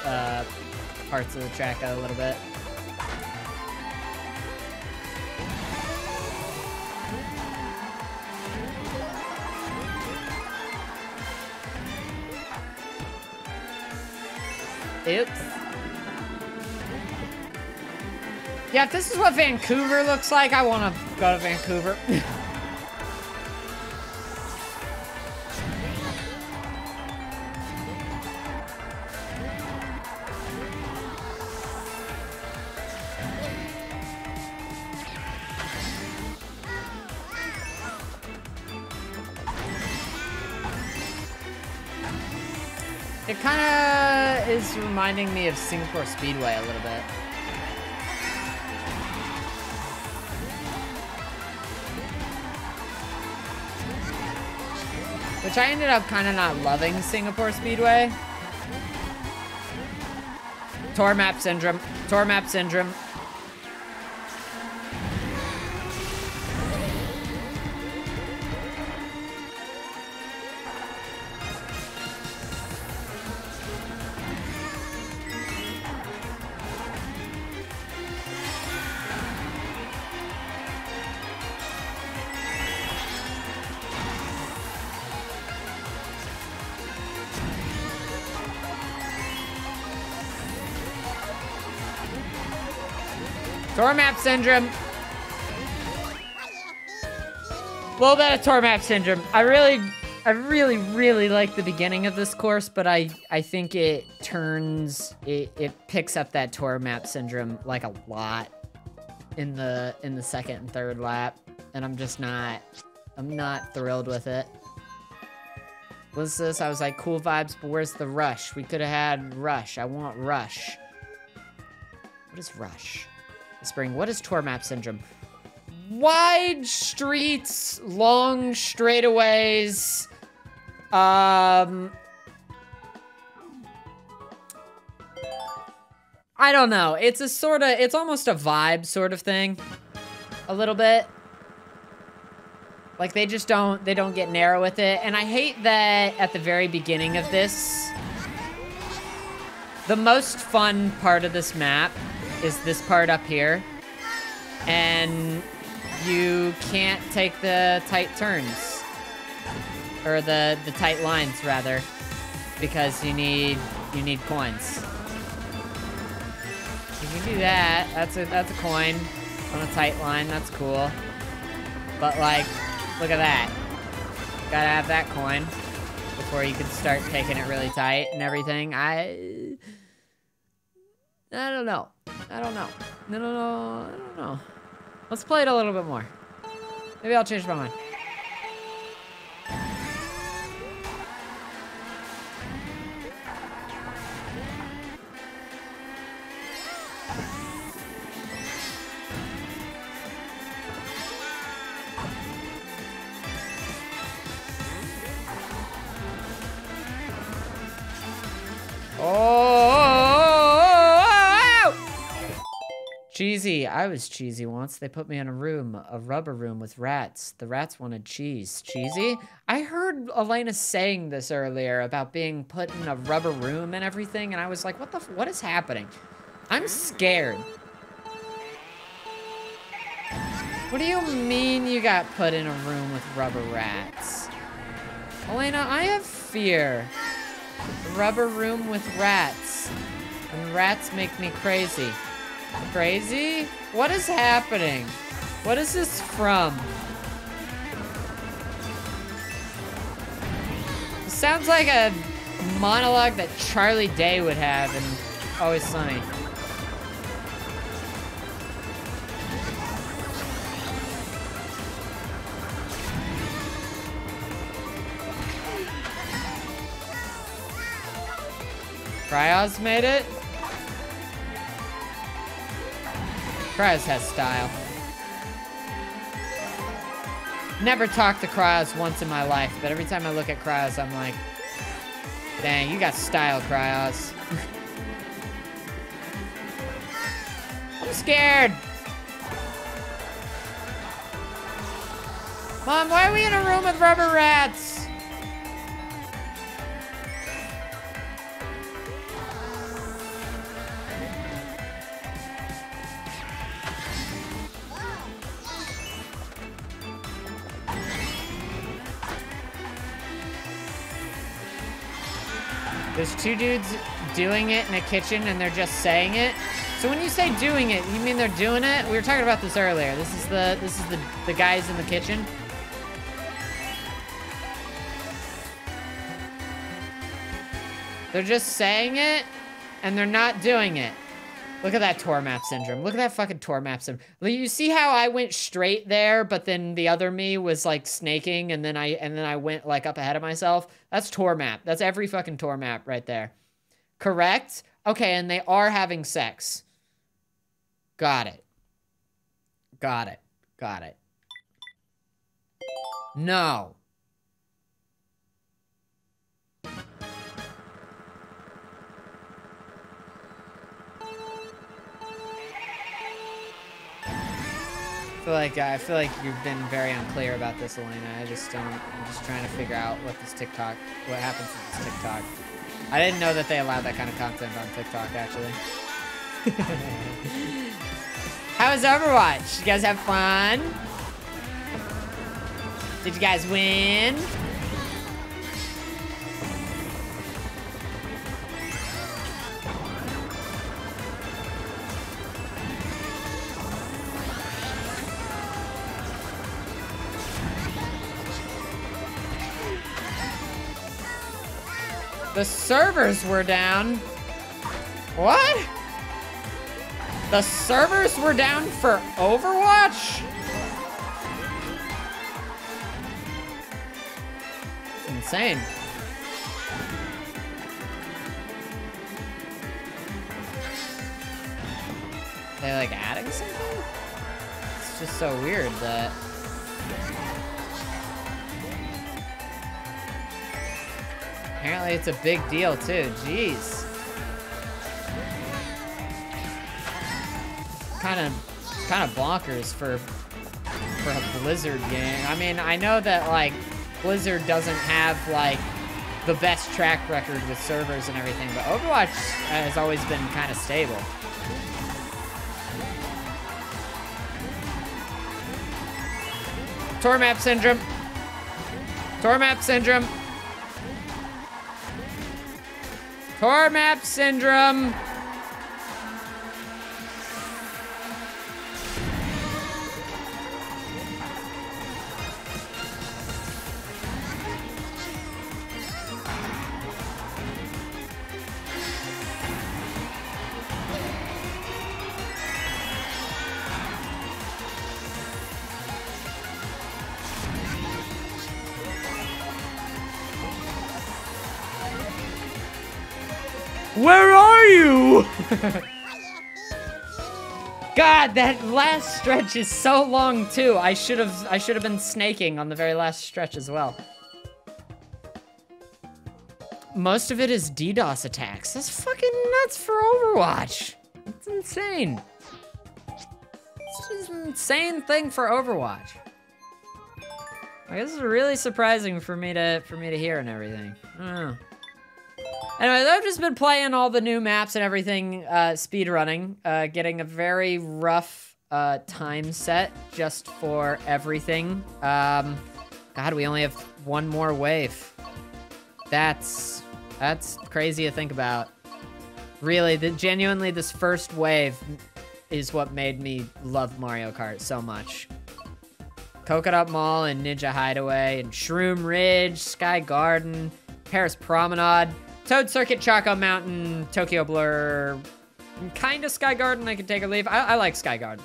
parts of the track a little bit. Oops. Yeah, if this is what Vancouver looks like, I want to go to Vancouver. It kind of is reminding me of Singapore Speedway a little bit. Which I ended up kind of not loving Singapore Speedway. Tour map syndrome. Tour map syndrome. Tour map syndrome. A little bit of tour map syndrome. I really like the beginning of this course, but I think it picks up that tour map syndrome like a lot in the second and third lap, and I'm not thrilled with it. What's this? I was like, cool vibes, but where's the rush? We could have had rush. I want rush. What is rush? Spring. What is tour map syndrome? Wide streets, long straightaways. I don't know. It's it's almost a vibe sort of thing. A little bit. Like they don't get narrow with it. And I hate that at the very beginning of this, the most fun part of this map is this part up here. And you can't take the tight turns. Or the tight lines, rather. Because you need coins. You can do that. That's a coin on a tight line. That's cool. But like, look at that. Gotta have that coin before you can start taking it really tight and everything. I don't know. I don't know. Let's play it a little bit more. Maybe I'll change my mind. Cheesy. I was cheesy once. They put me in a rubber room with rats. The rats wanted cheese. Cheesy? I heard Elena saying this earlier about being put in a rubber room and everything, and I was like, what is happening? I'm scared. What do you mean you got put in a room with rubber rats? Elena, I have fear. Rubber room with rats. And rats make me crazy. Crazy? What is happening? What is this from? It sounds like a monologue that Charlie Day would have in Always Sunny. Cryos made it? Cryos has style. Never talked to Cryos once in my life, but every time I look at Cryos, I'm like, dang, you got style, Cryos. I'm scared. Mom, why are we in a room with rubber rats? There's two dudes doing it in a kitchen and they're just saying it. So when you say doing it, you mean they're doing it? We were talking about this earlier. This is the guys in the kitchen. They're just saying it and they're not doing it. Look at that tour map syndrome. Look at that fucking tour map syndrome. You see how I went straight there, but then the other me was like snaking, and then I went like up ahead of myself. That's tour map. That's every fucking tour map right there. Correct? Okay, and they are having sex. Got it. Got it. Got it. No. I feel like you've been very unclear about this, Elena. I'm just trying to figure out what happens with this TikTok. I didn't know that they allowed that kind of content on TikTok, actually. How was Overwatch? You guys have fun? Did you guys win? The servers were down. What? The servers were down for Overwatch? It's insane. They like adding something? It's just so weird that... Apparently it's a big deal too. Jeez. Kind of bonkers for a Blizzard game. I mean, I know that like Blizzard doesn't have like the best track record with servers and everything, but Overwatch has always been kind of stable. Tour map syndrome. Tour map syndrome. Tour map syndrome. Where are you? God, that last stretch is so long too. I should have been snaking on the very last stretch as well. Most of it is DDoS attacks. That's fucking nuts for Overwatch. That's insane. It's just an insane thing for Overwatch. Like, this is really surprising for me to hear and everything. I don't know. Anyways, I've just been playing all the new maps and everything, speedrunning, getting a very rough time set just for everything. God, we only have one more wave. That's crazy to think about. Really, genuinely, this first wave is what made me love Mario Kart so much. Coconut Mall and Ninja Hideaway and Shroom Ridge, Sky Garden, Paris Promenade, Toad Circuit, Choco Mountain, Tokyo Blur, kind of Sky Garden, I can take or leave. I like Sky Garden.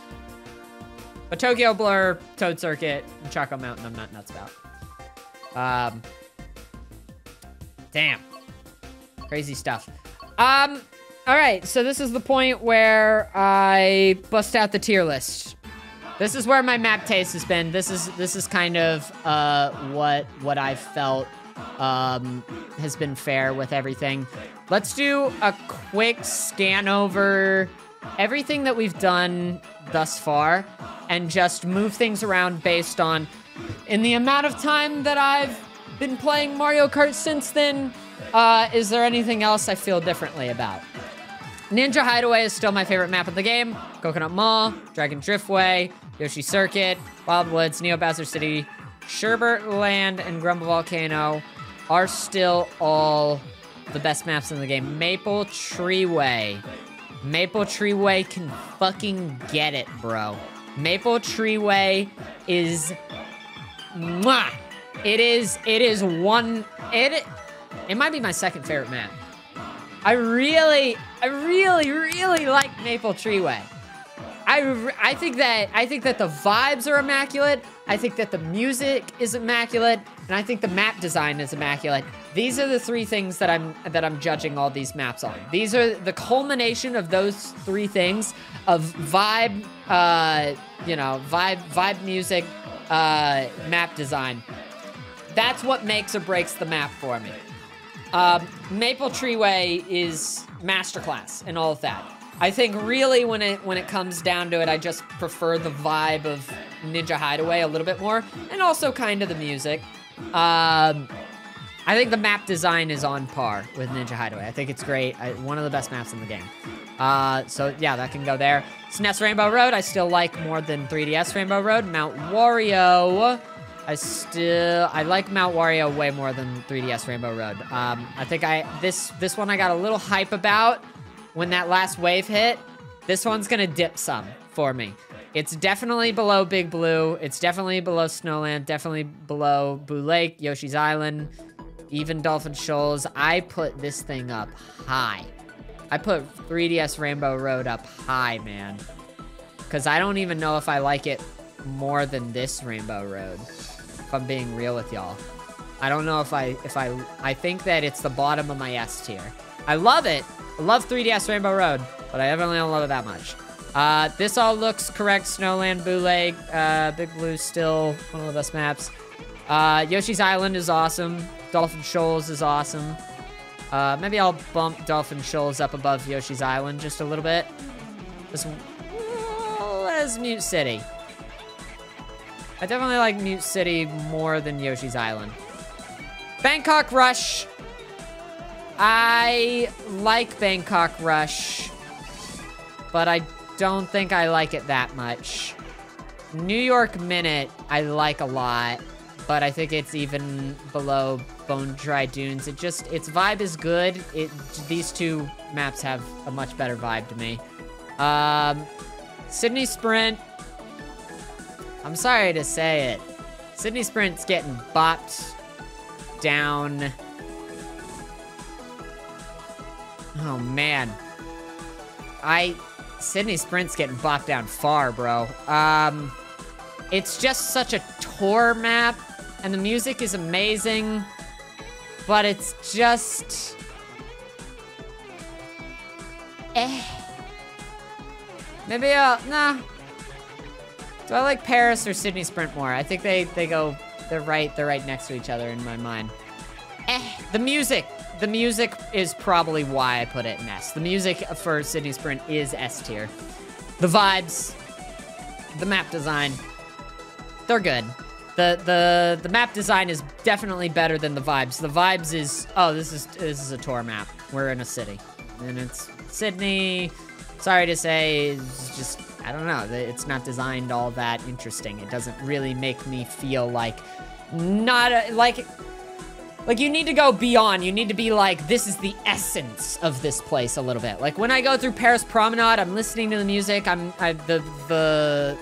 But Tokyo Blur, Toad Circuit, and Choco Mountain, I'm not nuts about. Damn. Crazy stuff. All right, so this is the point where I bust out the tier list. This is where my map taste has been. This is kind of what I've felt has been fair with everything. Let's do a quick scan over everything that we've done thus far and just move things around based on, in the amount of time that I've been playing Mario Kart since then, is there anything else I feel differently about? Ninja Hideaway is still my favorite map of the game. Coconut Mall, Dragon Driftway, Yoshi Circuit, Wild Woods, Neo Bowser City, Sherbert Land, and Grumble Volcano are still all the best maps in the game. Maple Tree Way. Maple Tree Way can fucking get it, bro. Maple Tree Way is... Mwah! It might be my second favorite map. I really like Maple Tree Way. I think that the vibes are immaculate. I think that the music is immaculate, and I think the map design is immaculate. These are the three things that I'm judging all these maps on. These are the culmination of those three things of vibe, vibe music, map design. That's what makes or breaks the map for me. Maple Tree Way is masterclass in all of that. I think really when it comes down to it, I just prefer the vibe of Ninja Hideaway a little bit more, and also kind of the music. I think the map design is on par with Ninja Hideaway. I think it's great. One of the best maps in the game. So yeah, that can go there. SNES Rainbow Road, I still like more than 3DS Rainbow Road. Mount Wario, I like Mount Wario way more than 3DS Rainbow Road. I think this one I got a little hype about when that last wave hit. This one's gonna dip some for me. It's definitely below Big Blue. It's definitely below Snowland. Definitely below Boo Lake, Yoshi's Island, even Dolphin Shoals. I put this thing up high. I put 3DS Rainbow Road up high, man. Because I don't even know if I like it more than this Rainbow Road. If I'm being real with y'all. I don't know if I think that it's the bottom of my S tier. I love it. I love 3DS Rainbow Road, but I definitely don't love it that much. This all looks correct. Snowland, Boo Lake, Big Blue's still one of the best maps. Yoshi's Island is awesome. Dolphin Shoals is awesome. Maybe I'll bump Dolphin Shoals up above Yoshi's Island just a little bit. As well as Mute City. I definitely like Mute City more than Yoshi's Island. Bangkok Rush. I like Bangkok Rush, but I don't think I like it that much. New York Minute, I like a lot, but I think it's even below Bone Dry Dunes. Its vibe is good. These two maps have a much better vibe to me. Sydney Sprint, I'm sorry to say it. Sydney Sprint's getting bopped down. Oh, man. Sydney Sprint's getting bopped down far, bro. It's just such a tour map, and the music is amazing, but it's just... Maybe nah. Do I like Paris or Sydney Sprint more? I think they're right next to each other in my mind. The music is probably why I put it in S. The music for Sydney Sprint is S tier. The vibes, the map design, they're good. The map design is definitely better than the vibes. The vibes is, oh, this is a tour map. We're in a city, and it's Sydney. Sorry to say, it's just, I don't know. It's not designed all that interesting. It doesn't really make me feel like, like you need to go beyond. You need to be like, this is the essence of this place a little bit. Like when I go through Paris Promenade, I'm listening to the music. The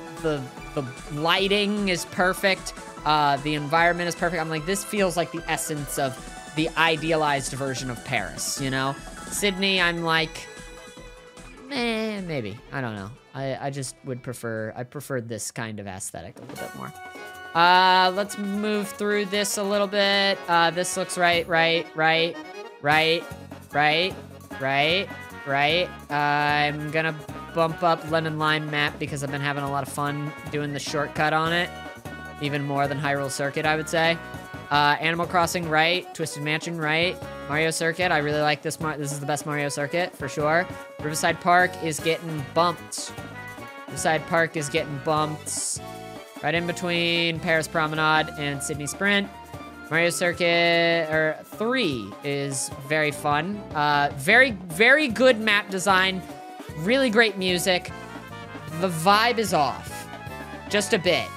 lighting is perfect. The environment is perfect. I'm like, this feels like the essence of the idealized version of Paris, you know? Sydney, I'm like, maybe. I don't know. I just would prefer, I prefer this kind of aesthetic a little bit more. Let's move through this a little bit. This looks right. I'm gonna bump up Lemon Lime map because I've been having a lot of fun doing the shortcut on it. Even more than Hyrule Circuit, I would say. Animal Crossing, right. Twisted Mansion, right. Mario Circuit, I really like this. This is the best Mario Circuit, for sure. Riverside Park is getting bumped. Riverside Park is getting bumped. Right in between Paris Promenade and Sydney Sprint. Mario Circuit 3 is very fun. Very good map design. Really great music. The vibe is off. Just a bit.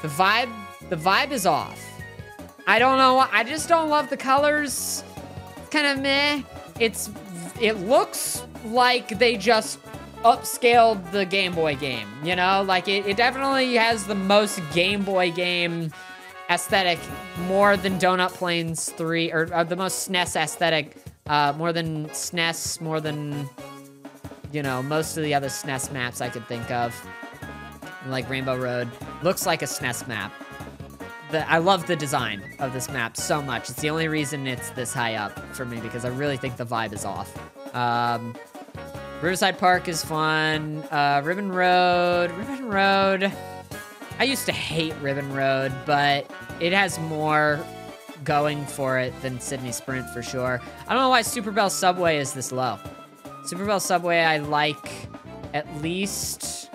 The vibe is off. I don't know. I just don't love the colors. It's kind of meh. It looks like they just upscaled the Game Boy game, you know? Like, it definitely has the most Game Boy game aesthetic, more than Donut Plains 3, or the most SNES aesthetic, more than SNES, more than, you know, most of the other SNES maps I could think of. Like Rainbow Road. Looks like a SNES map. I love the design of this map so much. It's the only reason it's this high up for me, because I really think the vibe is off. Riverside Park is fun. Ribbon Road. I used to hate Ribbon Road, but it has more going for it than Sydney Sprint for sure. I don't know why Super Bell Subway is this low. Super Bell Subway I like at least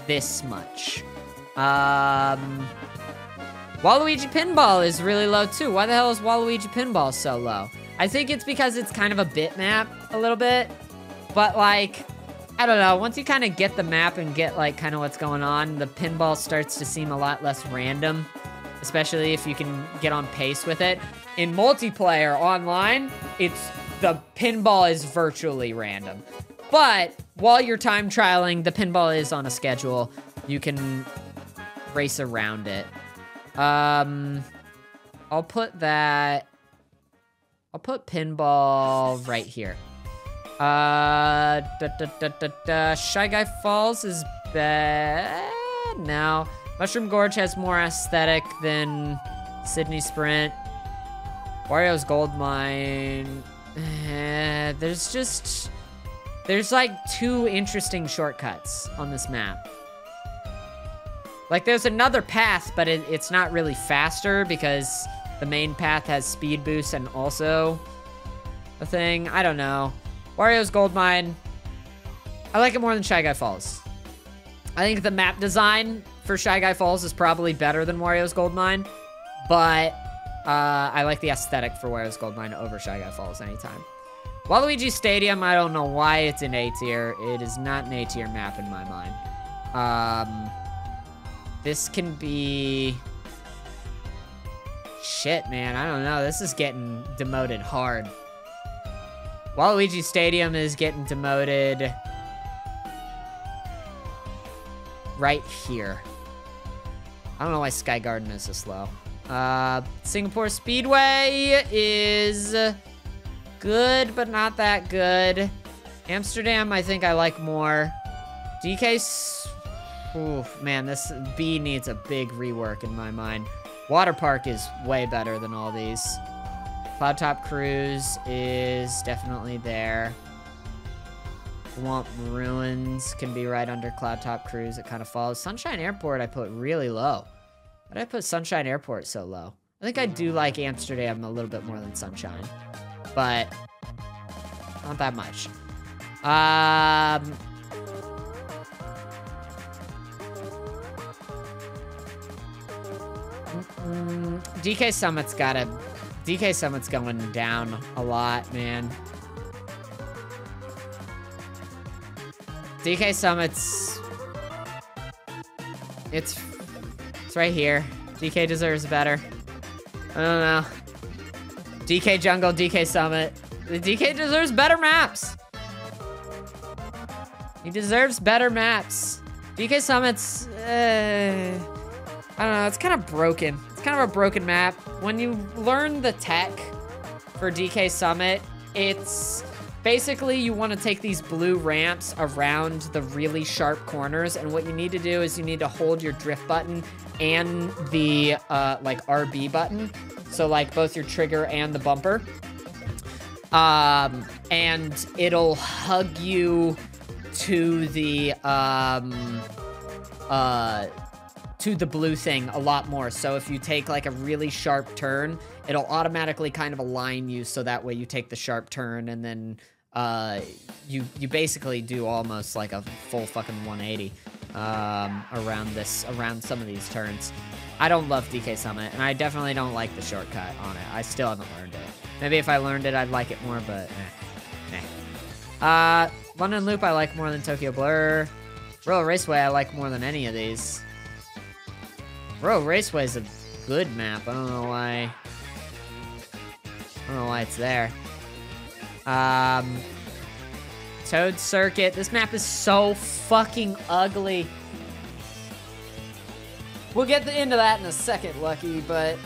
this much. Waluigi Pinball is really low too. Why the hell is Waluigi Pinball so low? I think it's because it's kind of a bitmap a little bit. But like, I don't know, once you kind of get the map and get like kind of what's going on, the pinball starts to seem a lot less random, especially if you can get on pace with it. In multiplayer online, the pinball is virtually random. But while you're time trialing, the pinball is on a schedule. You can race around it. I'll put pinball right here. Shy Guy Falls is bad now. Mushroom Gorge has more aesthetic than Sydney Sprint. Wario's Gold Mine. There's like 2 interesting shortcuts on this map. Like there's another path, but it's not really faster because the main path has speed boost and also a thing. I don't know. Wario's Gold Mine. I like it more than Shy Guy Falls. I think the map design for Shy Guy Falls is probably better than Wario's Gold Mine, but I like the aesthetic for Wario's Gold Mine over Shy Guy Falls anytime. Waluigi Stadium, I don't know why it's in A tier. It is not an A tier map in my mind. This can be... Shit, man, I don't know. This is getting demoted hard. Waluigi Stadium is getting demoted right here. I don't know why Sky Garden is this low. Singapore Speedway is good, but not that good. Amsterdam, I think I like more. DK... Oof, man, this B needs a big rework in my mind. Water Park is way better than all these. Cloud Top Cruise is definitely there. Swamp Ruins can be right under Cloud Top Cruise. It kind of follows. Sunshine Airport I put really low. Why did I put Sunshine Airport so low? I think I do like Amsterdam a little bit more than Sunshine. But not that much. DK Summit's gotta... DK Summit's going down a lot, man. DK Summit's... It's right here. DK deserves better. I don't know. DK Jungle, DK Summit. The DK deserves better maps. He deserves better maps. DK Summit's... I don't know, it's kind of broken. It's kind of a broken map. When you learn the tech for DK Summit, it's basically you want to take these blue ramps around the really sharp corners, and what you need to do is you need to hold your drift button and the like RB button, so like both your trigger and the bumper, and it'll hug you to the blue thing a lot more. So if you take like a really sharp turn, it'll automatically kind of align you so that way you take the sharp turn, and then you basically do almost like a full fucking 180 around some of these turns. I don't love DK Summit, and I definitely don't like the shortcut on it. I still haven't learned it. Maybe if I learned it, I'd like it more, but London Loop I like more than Tokyo Blur. Royal Raceway I like more than any of these. Royal Raceway is a good map. I don't know why. I don't know why it's there. Toad Circuit. This map is so fucking ugly. We'll get into that in a second, Lucky, but...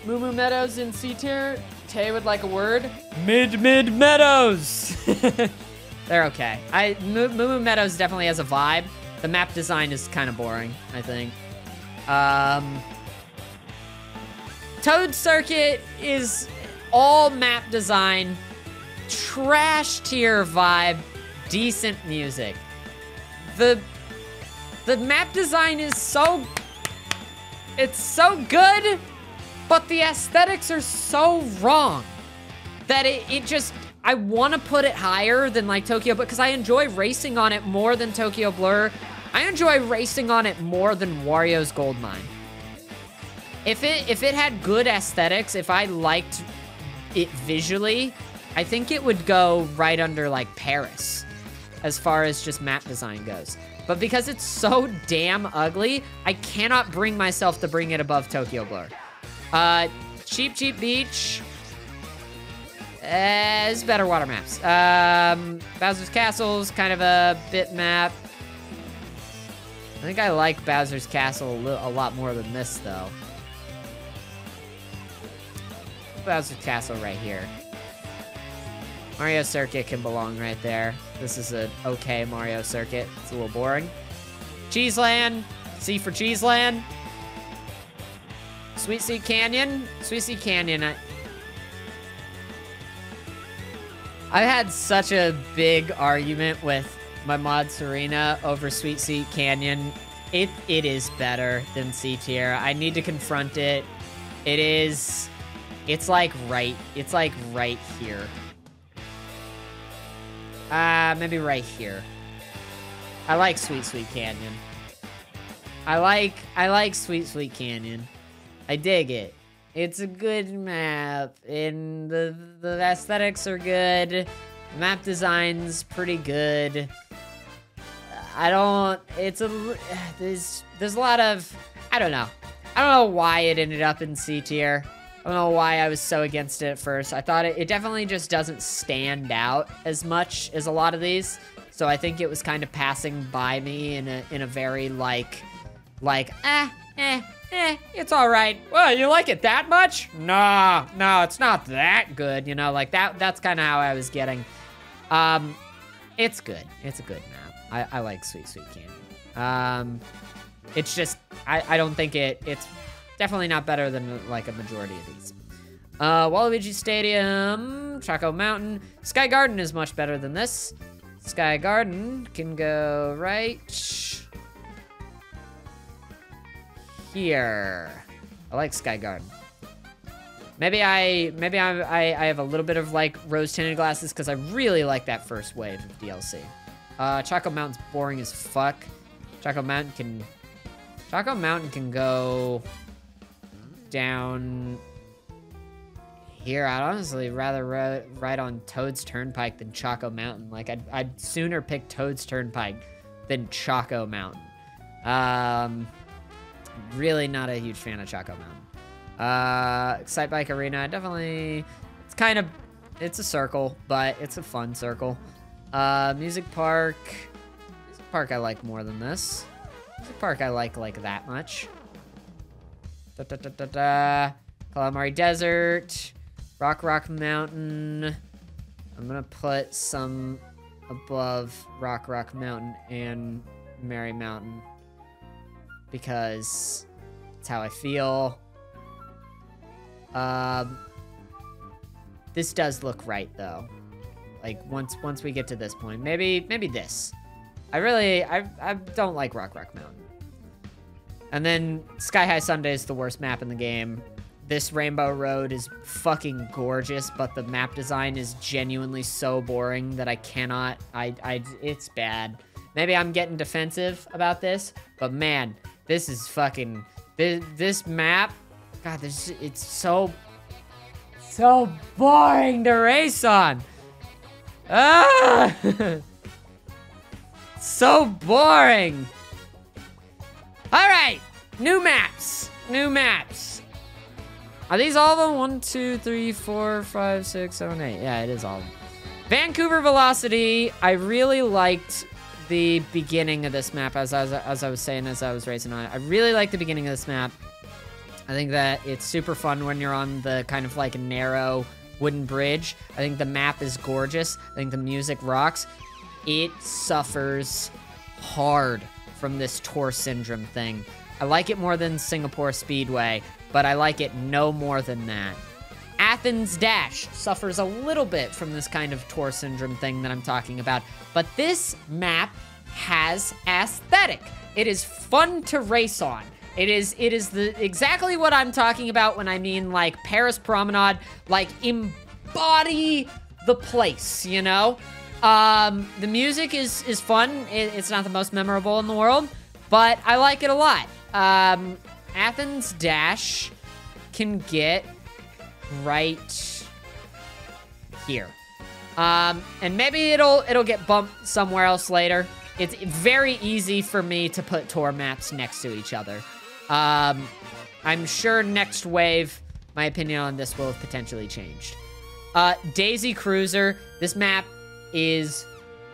Moo Moo Meadows in C tier. Tay would like a word. Mid Meadows! They're okay. Moo Moo Meadows definitely has a vibe. The map design is kind of boring, I think. Toad Circuit is all map design, trash tier vibe, decent music. The map design is it's so good, but the aesthetics are so wrong that it just, I want to put it higher than like Tokyo, because I enjoy racing on it more than Tokyo Blur. I enjoy racing on it more than Wario's Goldmine. If it had good aesthetics, if I liked it visually, I think it would go right under like Paris as far as just map design goes. But because it's so damn ugly, I cannot bring myself to bring it above Tokyo Blur. Cheap Beach is better water maps. Bowser's Castle is kind of a bit map. I think I like Bowser's Castle a lot more than this, though. Bowser's Castle right here. Mario Circuit can belong right there. This is an okay Mario Circuit. It's a little boring. Cheeseland. C for Cheeseland. Sweet Sea Canyon. Sweet Sea Canyon. I've had such a big argument with my mod Serena over Sweet Sea Canyon. It is better than C tier. I need to confront it. It's like right here. Maybe right here. I like Sweet Canyon. I like Sweet Canyon. I dig it. It's a good map, and the aesthetics are good. Map design's pretty good. I don't, there's a lot of, I don't know why it ended up in C tier. I don't know why I was so against it at first. I thought it definitely just doesn't stand out as much as a lot of these. So I think it was kind of passing by me in a very like, it's all right. Well, you like it that much? No, it's not that good. You know, like that's kind of how I was getting. It's good. It's a good map. I like Sweet Sweet Candy. It's just, I don't think it's definitely not better than like a majority of these. Waluigi Stadium, Choco Mountain. Sky Garden is much better than this. Sky Garden can go right here. I like Sky Garden. Maybe I have a little bit of like rose tinted glasses because I really like that first wave of DLC. Choco Mountain's boring as fuck. Choco Mountain can go down here. I'd honestly rather ride on Toad's Turnpike than Choco Mountain. Like I'd sooner pick Toad's Turnpike than Choco Mountain. Really not a huge fan of Choco Mountain. Excite Bike Arena, definitely, it's a circle, but it's a fun circle. Music Park I like more than this. Music Park I like that much. Calamari Desert, Rock Mountain. I'm gonna put some above Rock Mountain and Merry Mountain because it's how I feel. This does look right though. Like once we get to this point, maybe this. I don't like Rock Mountain. And then Sky High Sundae is the worst map in the game. This Rainbow Road is fucking gorgeous, but the map design is genuinely so boring that I cannot, it's bad. Maybe I'm getting defensive about this, but man, this is fucking, this map, God, it's so boring to race on. Ah! So boring. All right, new maps. Are these all of them? 1, 2, 3, 4, 5, 6, 7, 8. Yeah, it is all of them. Vancouver Velocity. I really liked the beginning of this map, as I was saying as I was racing on it. I really like the beginning of this map. I think that it's super fun when you're on the kind of like narrow wooden bridge. I think the map is gorgeous. I think the music rocks. It suffers hard from this tour syndrome thing. I like it more than Singapore Speedway, but I like it no more than that. Athens Dash suffers a little bit from this kind of tour syndrome thing that I'm talking about, but this map has aesthetic. It is fun to race on. It is exactly what I'm talking about when I mean like Paris Promenade, like embody the place, you know? The music is fun. It's not the most memorable in the world, but I like it a lot. Athens Dash can get right here. And maybe it'll get bumped somewhere else later. It's very easy for me to put tour maps next to each other. I'm sure next wave, my opinion on this will have potentially changed. Daisy Cruiser, this map is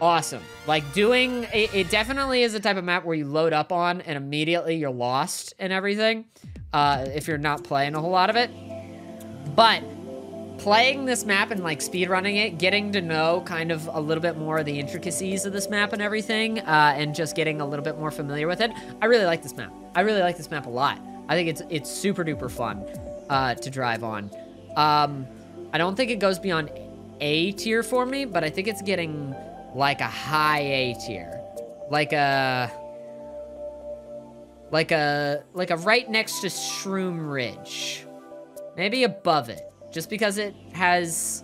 awesome. Like it definitely is the type of map where you load up on and immediately you're lost and everything, if you're not playing a whole lot of it. But playing this map and like speedrunning it, getting to know kind of a little bit more of the intricacies of this map and everything, and just getting a little bit more familiar with it, I really like this map. I really like this map a lot. I think it's super duper fun to drive on. I don't think it goes beyond A tier for me, but I think it's getting like a high A tier, like a right next to Shroom Ridge, maybe above it, just because it has.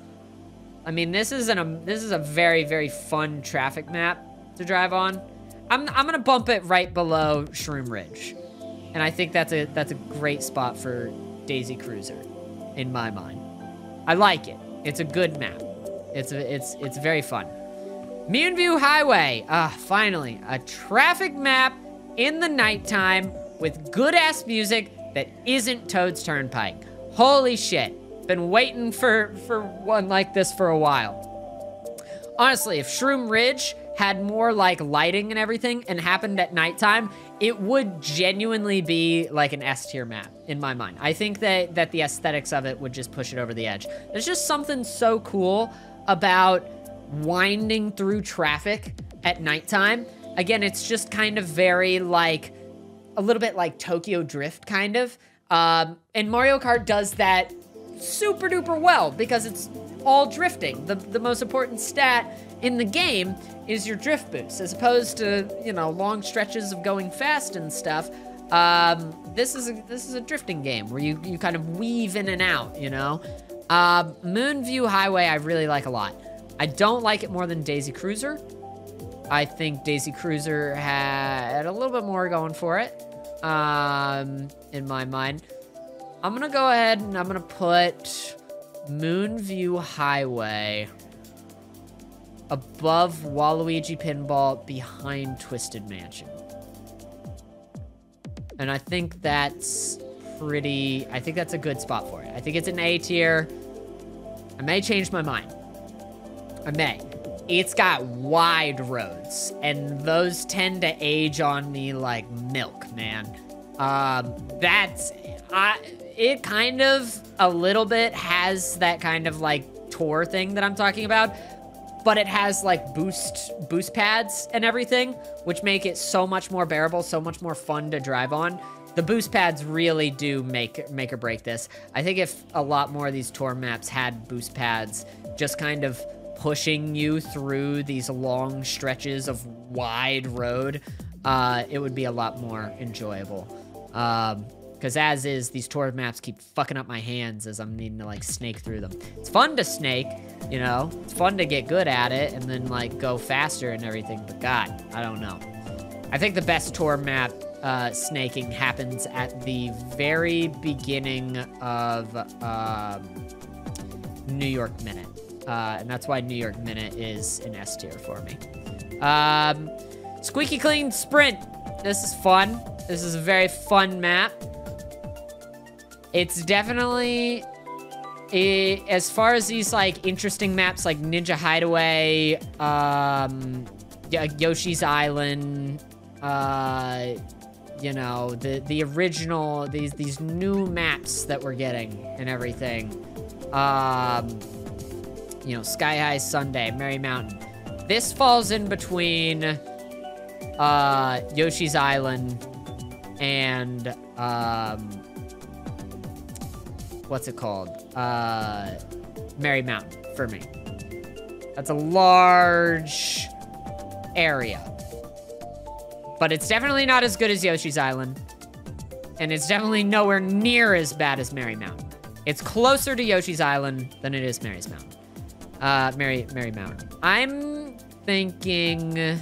I mean, this is a very, very fun traffic map to drive on. I'm gonna bump it right below Shroom Ridge, and I think that's a great spot for Daisy Cruiser, in my mind. I like it. It's a good map. It's very fun. Moonview Highway. Finally, a traffic map in the nighttime with good-ass music that isn't Toad's Turnpike. Holy shit. Been waiting for one like this for a while. Honestly, if Shroom Ridge had more like lighting and everything and happened at nighttime, it would genuinely be like an S tier map in my mind. I think that the aesthetics of it would just push it over the edge. There's just something so cool about winding through traffic at nighttime. Again, it's just kind of very like, a little bit like Tokyo Drift kind of. And Mario Kart does that super duper well because it's all drifting. The most important stat in the game is your drift boost, as opposed to, you know, long stretches of going fast and stuff. This is a drifting game where you kind of weave in and out, you know? Moonview Highway I really like a lot. I don't like it more than Daisy Cruiser. I think Daisy Cruiser had a little bit more going for it, in my mind. I'm gonna go ahead and I'm gonna put Moonview Highway above Waluigi Pinball, behind Twisted Mansion. And I think that's a good spot for it. I think it's an A tier. I may change my mind. I may. It's got wide roads, and those tend to age on me like milk, man. It kind of a little bit has that kind of like tour thing that I'm talking about, but it has like boost pads and everything, which make it so much more bearable, so much more fun to drive on. The boost pads really do make or break this. I think if a lot more of these tour maps had boost pads, just kind of pushing you through these long stretches of wide road, it would be a lot more enjoyable. Because as is, these tour maps keep fucking up my hands as I'm needing to like snake through them. It's fun to snake, you know? It's fun to get good at it and then like go faster and everything, but God, I don't know. I think the best tour map snaking happens at the very beginning of New York Minute. And that's why New York Minute is an S tier for me. Squeaky Clean Sprint. This is fun. This is a very fun map. It's definitely, as far as these like interesting maps like Ninja Hideaway, Yoshi's Island, you know, the original, these new maps that we're getting and everything. You know, Sky High Sundae, Merry Mountain. This falls in between Yoshi's Island and what's it called? Merry Mountain for me. That's a large area. But it's definitely not as good as Yoshi's Island. And it's definitely nowhere near as bad as Merry Mountain. It's closer to Yoshi's Island than it is Merry's Mountain. Merry Mountain. I'm thinking...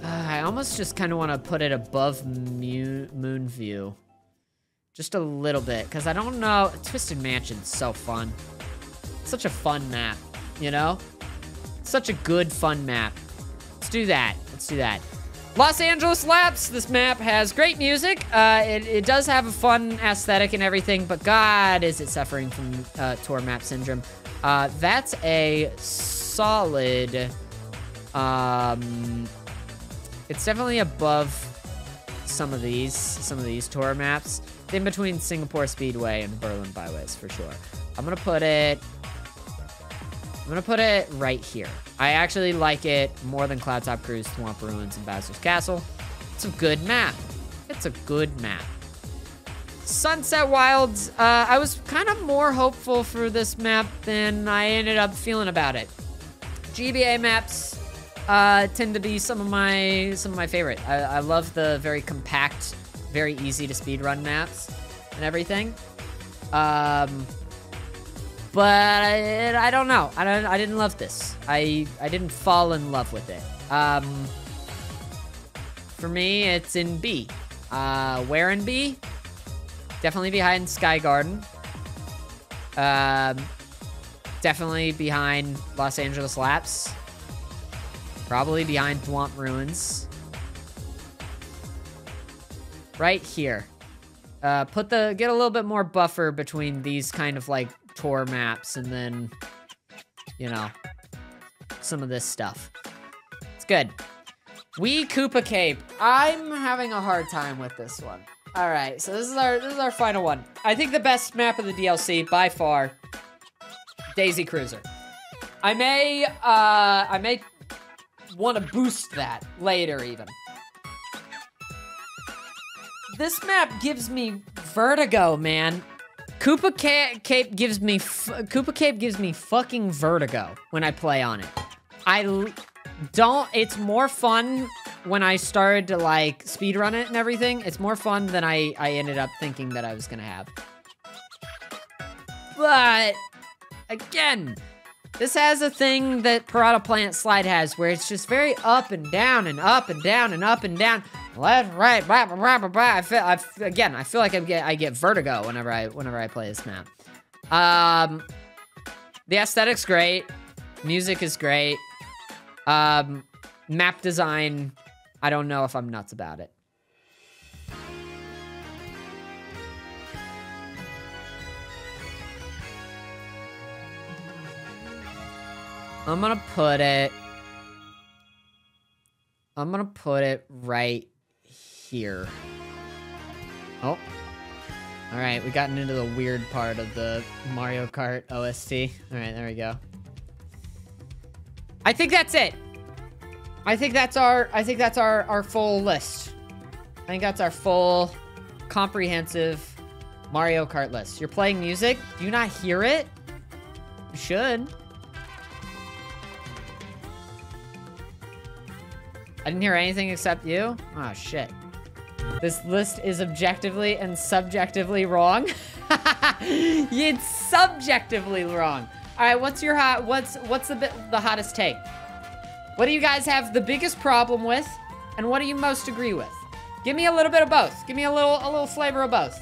I almost just kind of want to put it above Moonview. Just a little bit, because I don't know. Twisted Mansion's so fun. Such a fun map, you know? Such a good, fun map. Let's do that. Let's do that. Los Angeles Laps. This map has great music. It does have a fun aesthetic and everything, but God, is it suffering from tour map syndrome. That's a solid... It's definitely above some of these tour maps. It's in between Singapore Speedway and Berlin Byways for sure. I'm gonna put it right here. I actually like it more than Cloud Top Cruise, Thwomp Ruins, and Bowser's Castle. It's a good map. It's a good map. Sunset Wilds, I was kind of more hopeful for this map than I ended up feeling about it. GBA maps tend to be some of my favorite. I love the very compact, very easy to speedrun maps and everything. But I don't know. I didn't love this. I didn't fall in love with it. For me, it's in B. Where in B? Definitely behind Sky Garden. Definitely behind Los Angeles Laps. Probably behind Thwomp Ruins. Right here. Get a little bit more buffer between these kind of like tour maps and then, you know, some of this stuff. It's good. Koopa Cape. I'm having a hard time with this one. All right, so this is our final one. I think the best map of the DLC by far, Daisy Cruiser. I may want to boost that later even. This map gives me vertigo, man. Koopa Cape gives me fucking vertigo when I play on it. It's more fun when I started to like speedrun it and everything. It's more fun than I ended up thinking that I was gonna have. But again, this has a thing that Parada Plant Slide has where it's just very up and down and up and down and up and down. Left, right, blah, blah, blah, blah, blah. I feel like I get vertigo whenever I play this map. The aesthetic's great. Music is great. Map design, I don't know if I'm nuts about it. I'm gonna put it right here. Oh. All right, we gotten into the weird part of the Mario Kart OST. All right, there we go. I think that's it. I think that's our full list. I think that's our full comprehensive Mario Kart list. You're playing music? Do you not hear it? You should. I didn't hear anything except you? Oh, shit. This list is objectively and subjectively wrong. It's subjectively wrong. All right, what's the hottest take? What do you guys have the biggest problem with, and what do you most agree with? Give me a little bit of both. Give me a little flavor of both.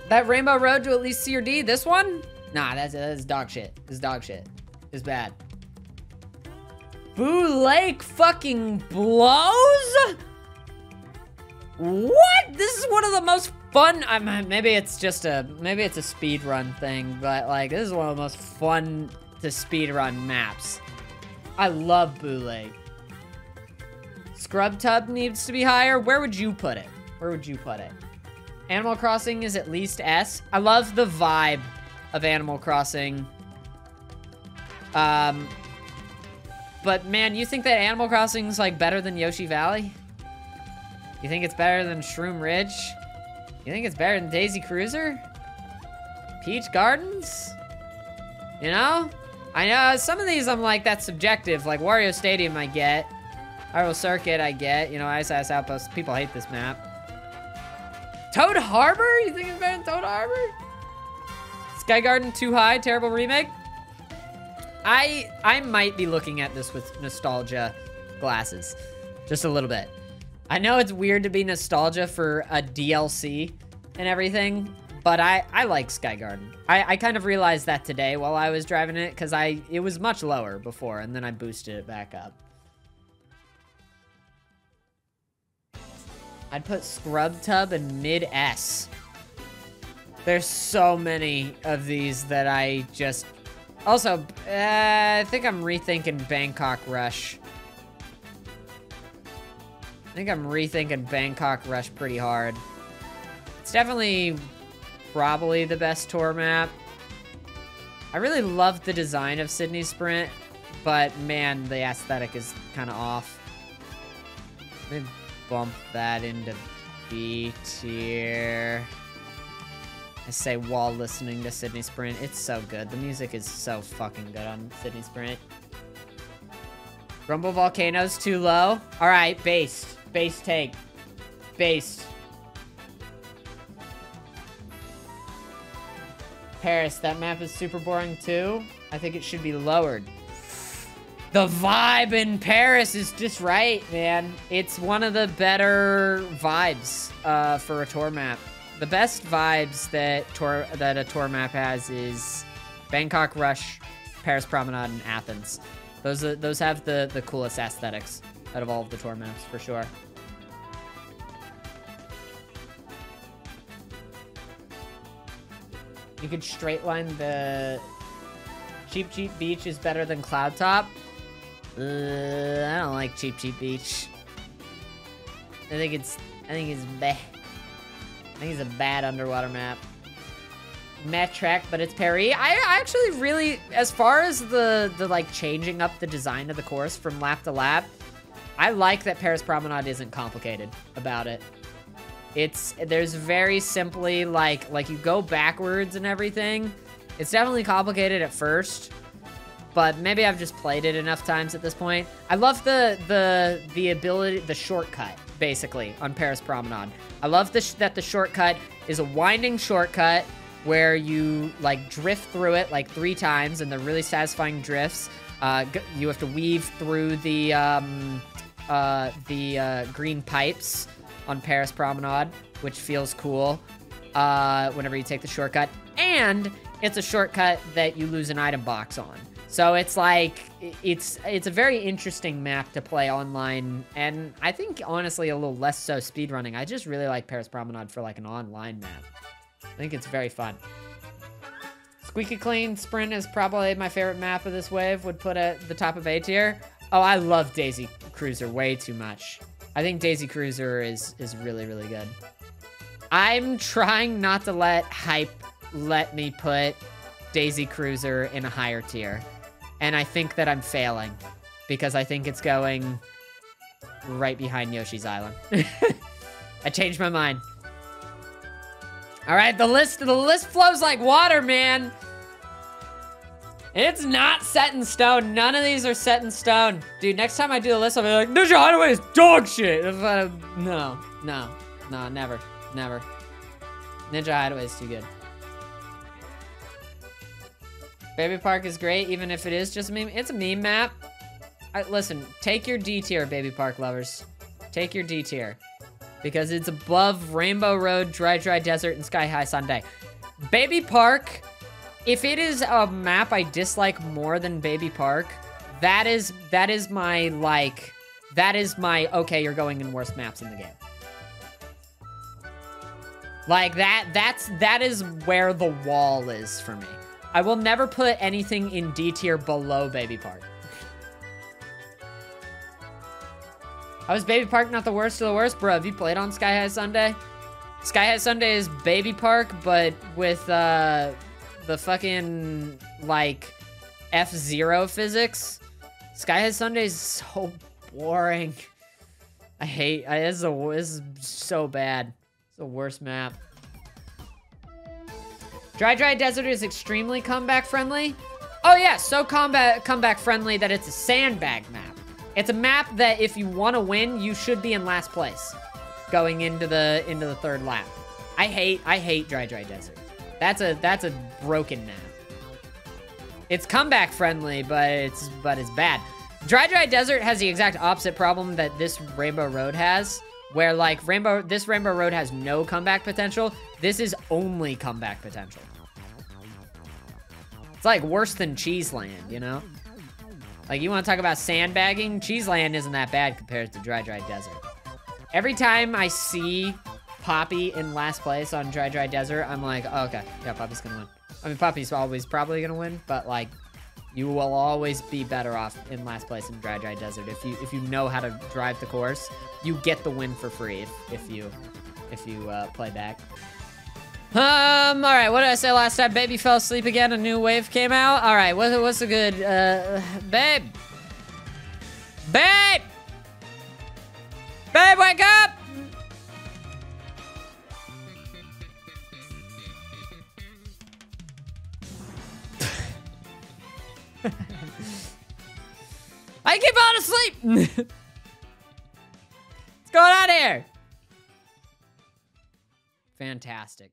That Rainbow Road to at least C or D. This one? Nah, that's dog shit. This is dog shit. It's bad. Boo Lake fucking blows? What? This is one of the most fun. Maybe it's a speed run thing, but like this is one of the most fun to speed run maps. I love Boo Lake. Scrub Tub needs to be higher. Where would you put it? Where would you put it? Animal Crossing is at least S. I love the vibe of Animal Crossing. But man, you think that Animal Crossing is like better than Yoshi Valley? You think it's better than Shroom Ridge? You think it's better than Daisy Cruiser? Peach Gardens? You know? I know some of these I'm like, that's subjective. Like Wario Stadium I get. Hyrule Circuit I get. You know, Ice Ice Outpost. People hate this map. Toad Harbor? You think it's better than Toad Harbor? Sky Garden too high. Terrible remake. I might be looking at this with nostalgia glasses. Just a little bit. I know it's weird to be nostalgia for a DLC and everything, but I like Sky Garden. I kind of realized that today while I was driving it, because it was much lower before, and then I boosted it back up. I'd put Scrub Tub in mid-S. There's so many of these that I just... Also, I think I'm rethinking Bangkok Rush. I think I'm rethinking Bangkok Rush pretty hard. It's definitely probably the best tour map. I really love the design of Sydney Sprint, but man, the aesthetic is kind of off. Let me bump that into B tier. I say while listening to Sydney Sprint. It's so good. The music is so fucking good on Sydney Sprint. Rumble Volcano's too low. All right, based. Based take. Based. Paris, that map is super boring too. I think it should be lowered. The vibe in Paris is just right, man. It's one of the better vibes for a tour map. The best vibes that a tour map has is Bangkok, Rush, Paris Promenade, and Athens. Those have the coolest aesthetics out of all of the tour maps, for sure. You could straight line the Cheap Cheap Beach is better than Cloud Top. I don't like Cheap Cheap Beach. I think it's bad. I think it's a bad underwater map. Met track, but it's Paris. I actually really, as far as the like changing up the design of the course from lap to lap, I like that Paris Promenade isn't complicated about it. There's very simply like you go backwards and everything. It's definitely complicated at first, but maybe I've just played it enough times at this point. I love the ability, the shortcut basically on Paris Promenade. I love that the shortcut is a winding shortcut where you like drift through it like 3 times, and they're really satisfying drifts. You have to weave through the green pipes on Paris Promenade, which feels cool whenever you take the shortcut. And it's a shortcut that you lose an item box on. So it's like, it's a very interesting map to play online, and I think honestly a little less so speedrunning. I just really like Paris Promenade for like an online map. I think it's very fun. Squeaky Clean Sprint is probably my favorite map of this wave. Would put at the top of A tier. Oh, I love Daisy Cruiser way too much. I think Daisy Cruiser is really, really good. I'm trying not to let hype let me put Daisy Cruiser in a higher tier. And I think that I'm failing, because I think it's going right behind Yoshi's Island. I changed my mind. All right, the list flows like water, man. It's not set in stone. None of these are set in stone. Dude, next time I do the list, I'll be like, Ninja Hideaway is dog shit. No, never. Ninja Hideaway is too good. Baby Park is great, even if it is just a meme. It's a meme map. Listen, take your D tier, Baby Park lovers. Take your D tier. Because it's above Rainbow Road, Dry Dry Desert, and Sky High Sundae. Baby Park, if it is a map I dislike more than Baby Park, that is my, okay, you're going in worst maps in the game. Like, that is where the wall is for me. I will never put anything in D tier below Baby Park. How is Baby Park not the worst of the worst? Bro, have you played on Sky High Sundae? Sky High Sundae is Baby Park, but with the fucking, like, F-Zero physics. Sky High Sundae is so boring. This is so bad. It's the worst map. Dry Dry Desert is extremely comeback friendly. Oh yeah, so comeback friendly that it's a sandbag map. It's a map that if you want to win, you should be in last place going into the third lap. I hate Dry Dry Desert. That's a broken map. It's comeback friendly, but it's bad. Dry Dry Desert has the exact opposite problem that this Rainbow Road has, where like this Rainbow Road has no comeback potential. This is only comeback potential. It's like worse than Cheeseland, you know? Like, you want to talk about sandbagging? Cheeseland isn't that bad compared to Dry Dry Desert. Every time I see Poppy in last place on Dry Dry Desert, I'm like, oh, okay, yeah, Poppy's gonna win. I mean, Poppy's always probably gonna win, but like, you will always be better off in last place in Dry Dry Desert. If you know how to drive the course, you get the win for free if you play back. All right, what did I say last time? Baby fell asleep again, a new wave came out. All right, what's a good, babe? Babe! Babe, wake up! I keep falling asleep! What's going on here? Fantastic.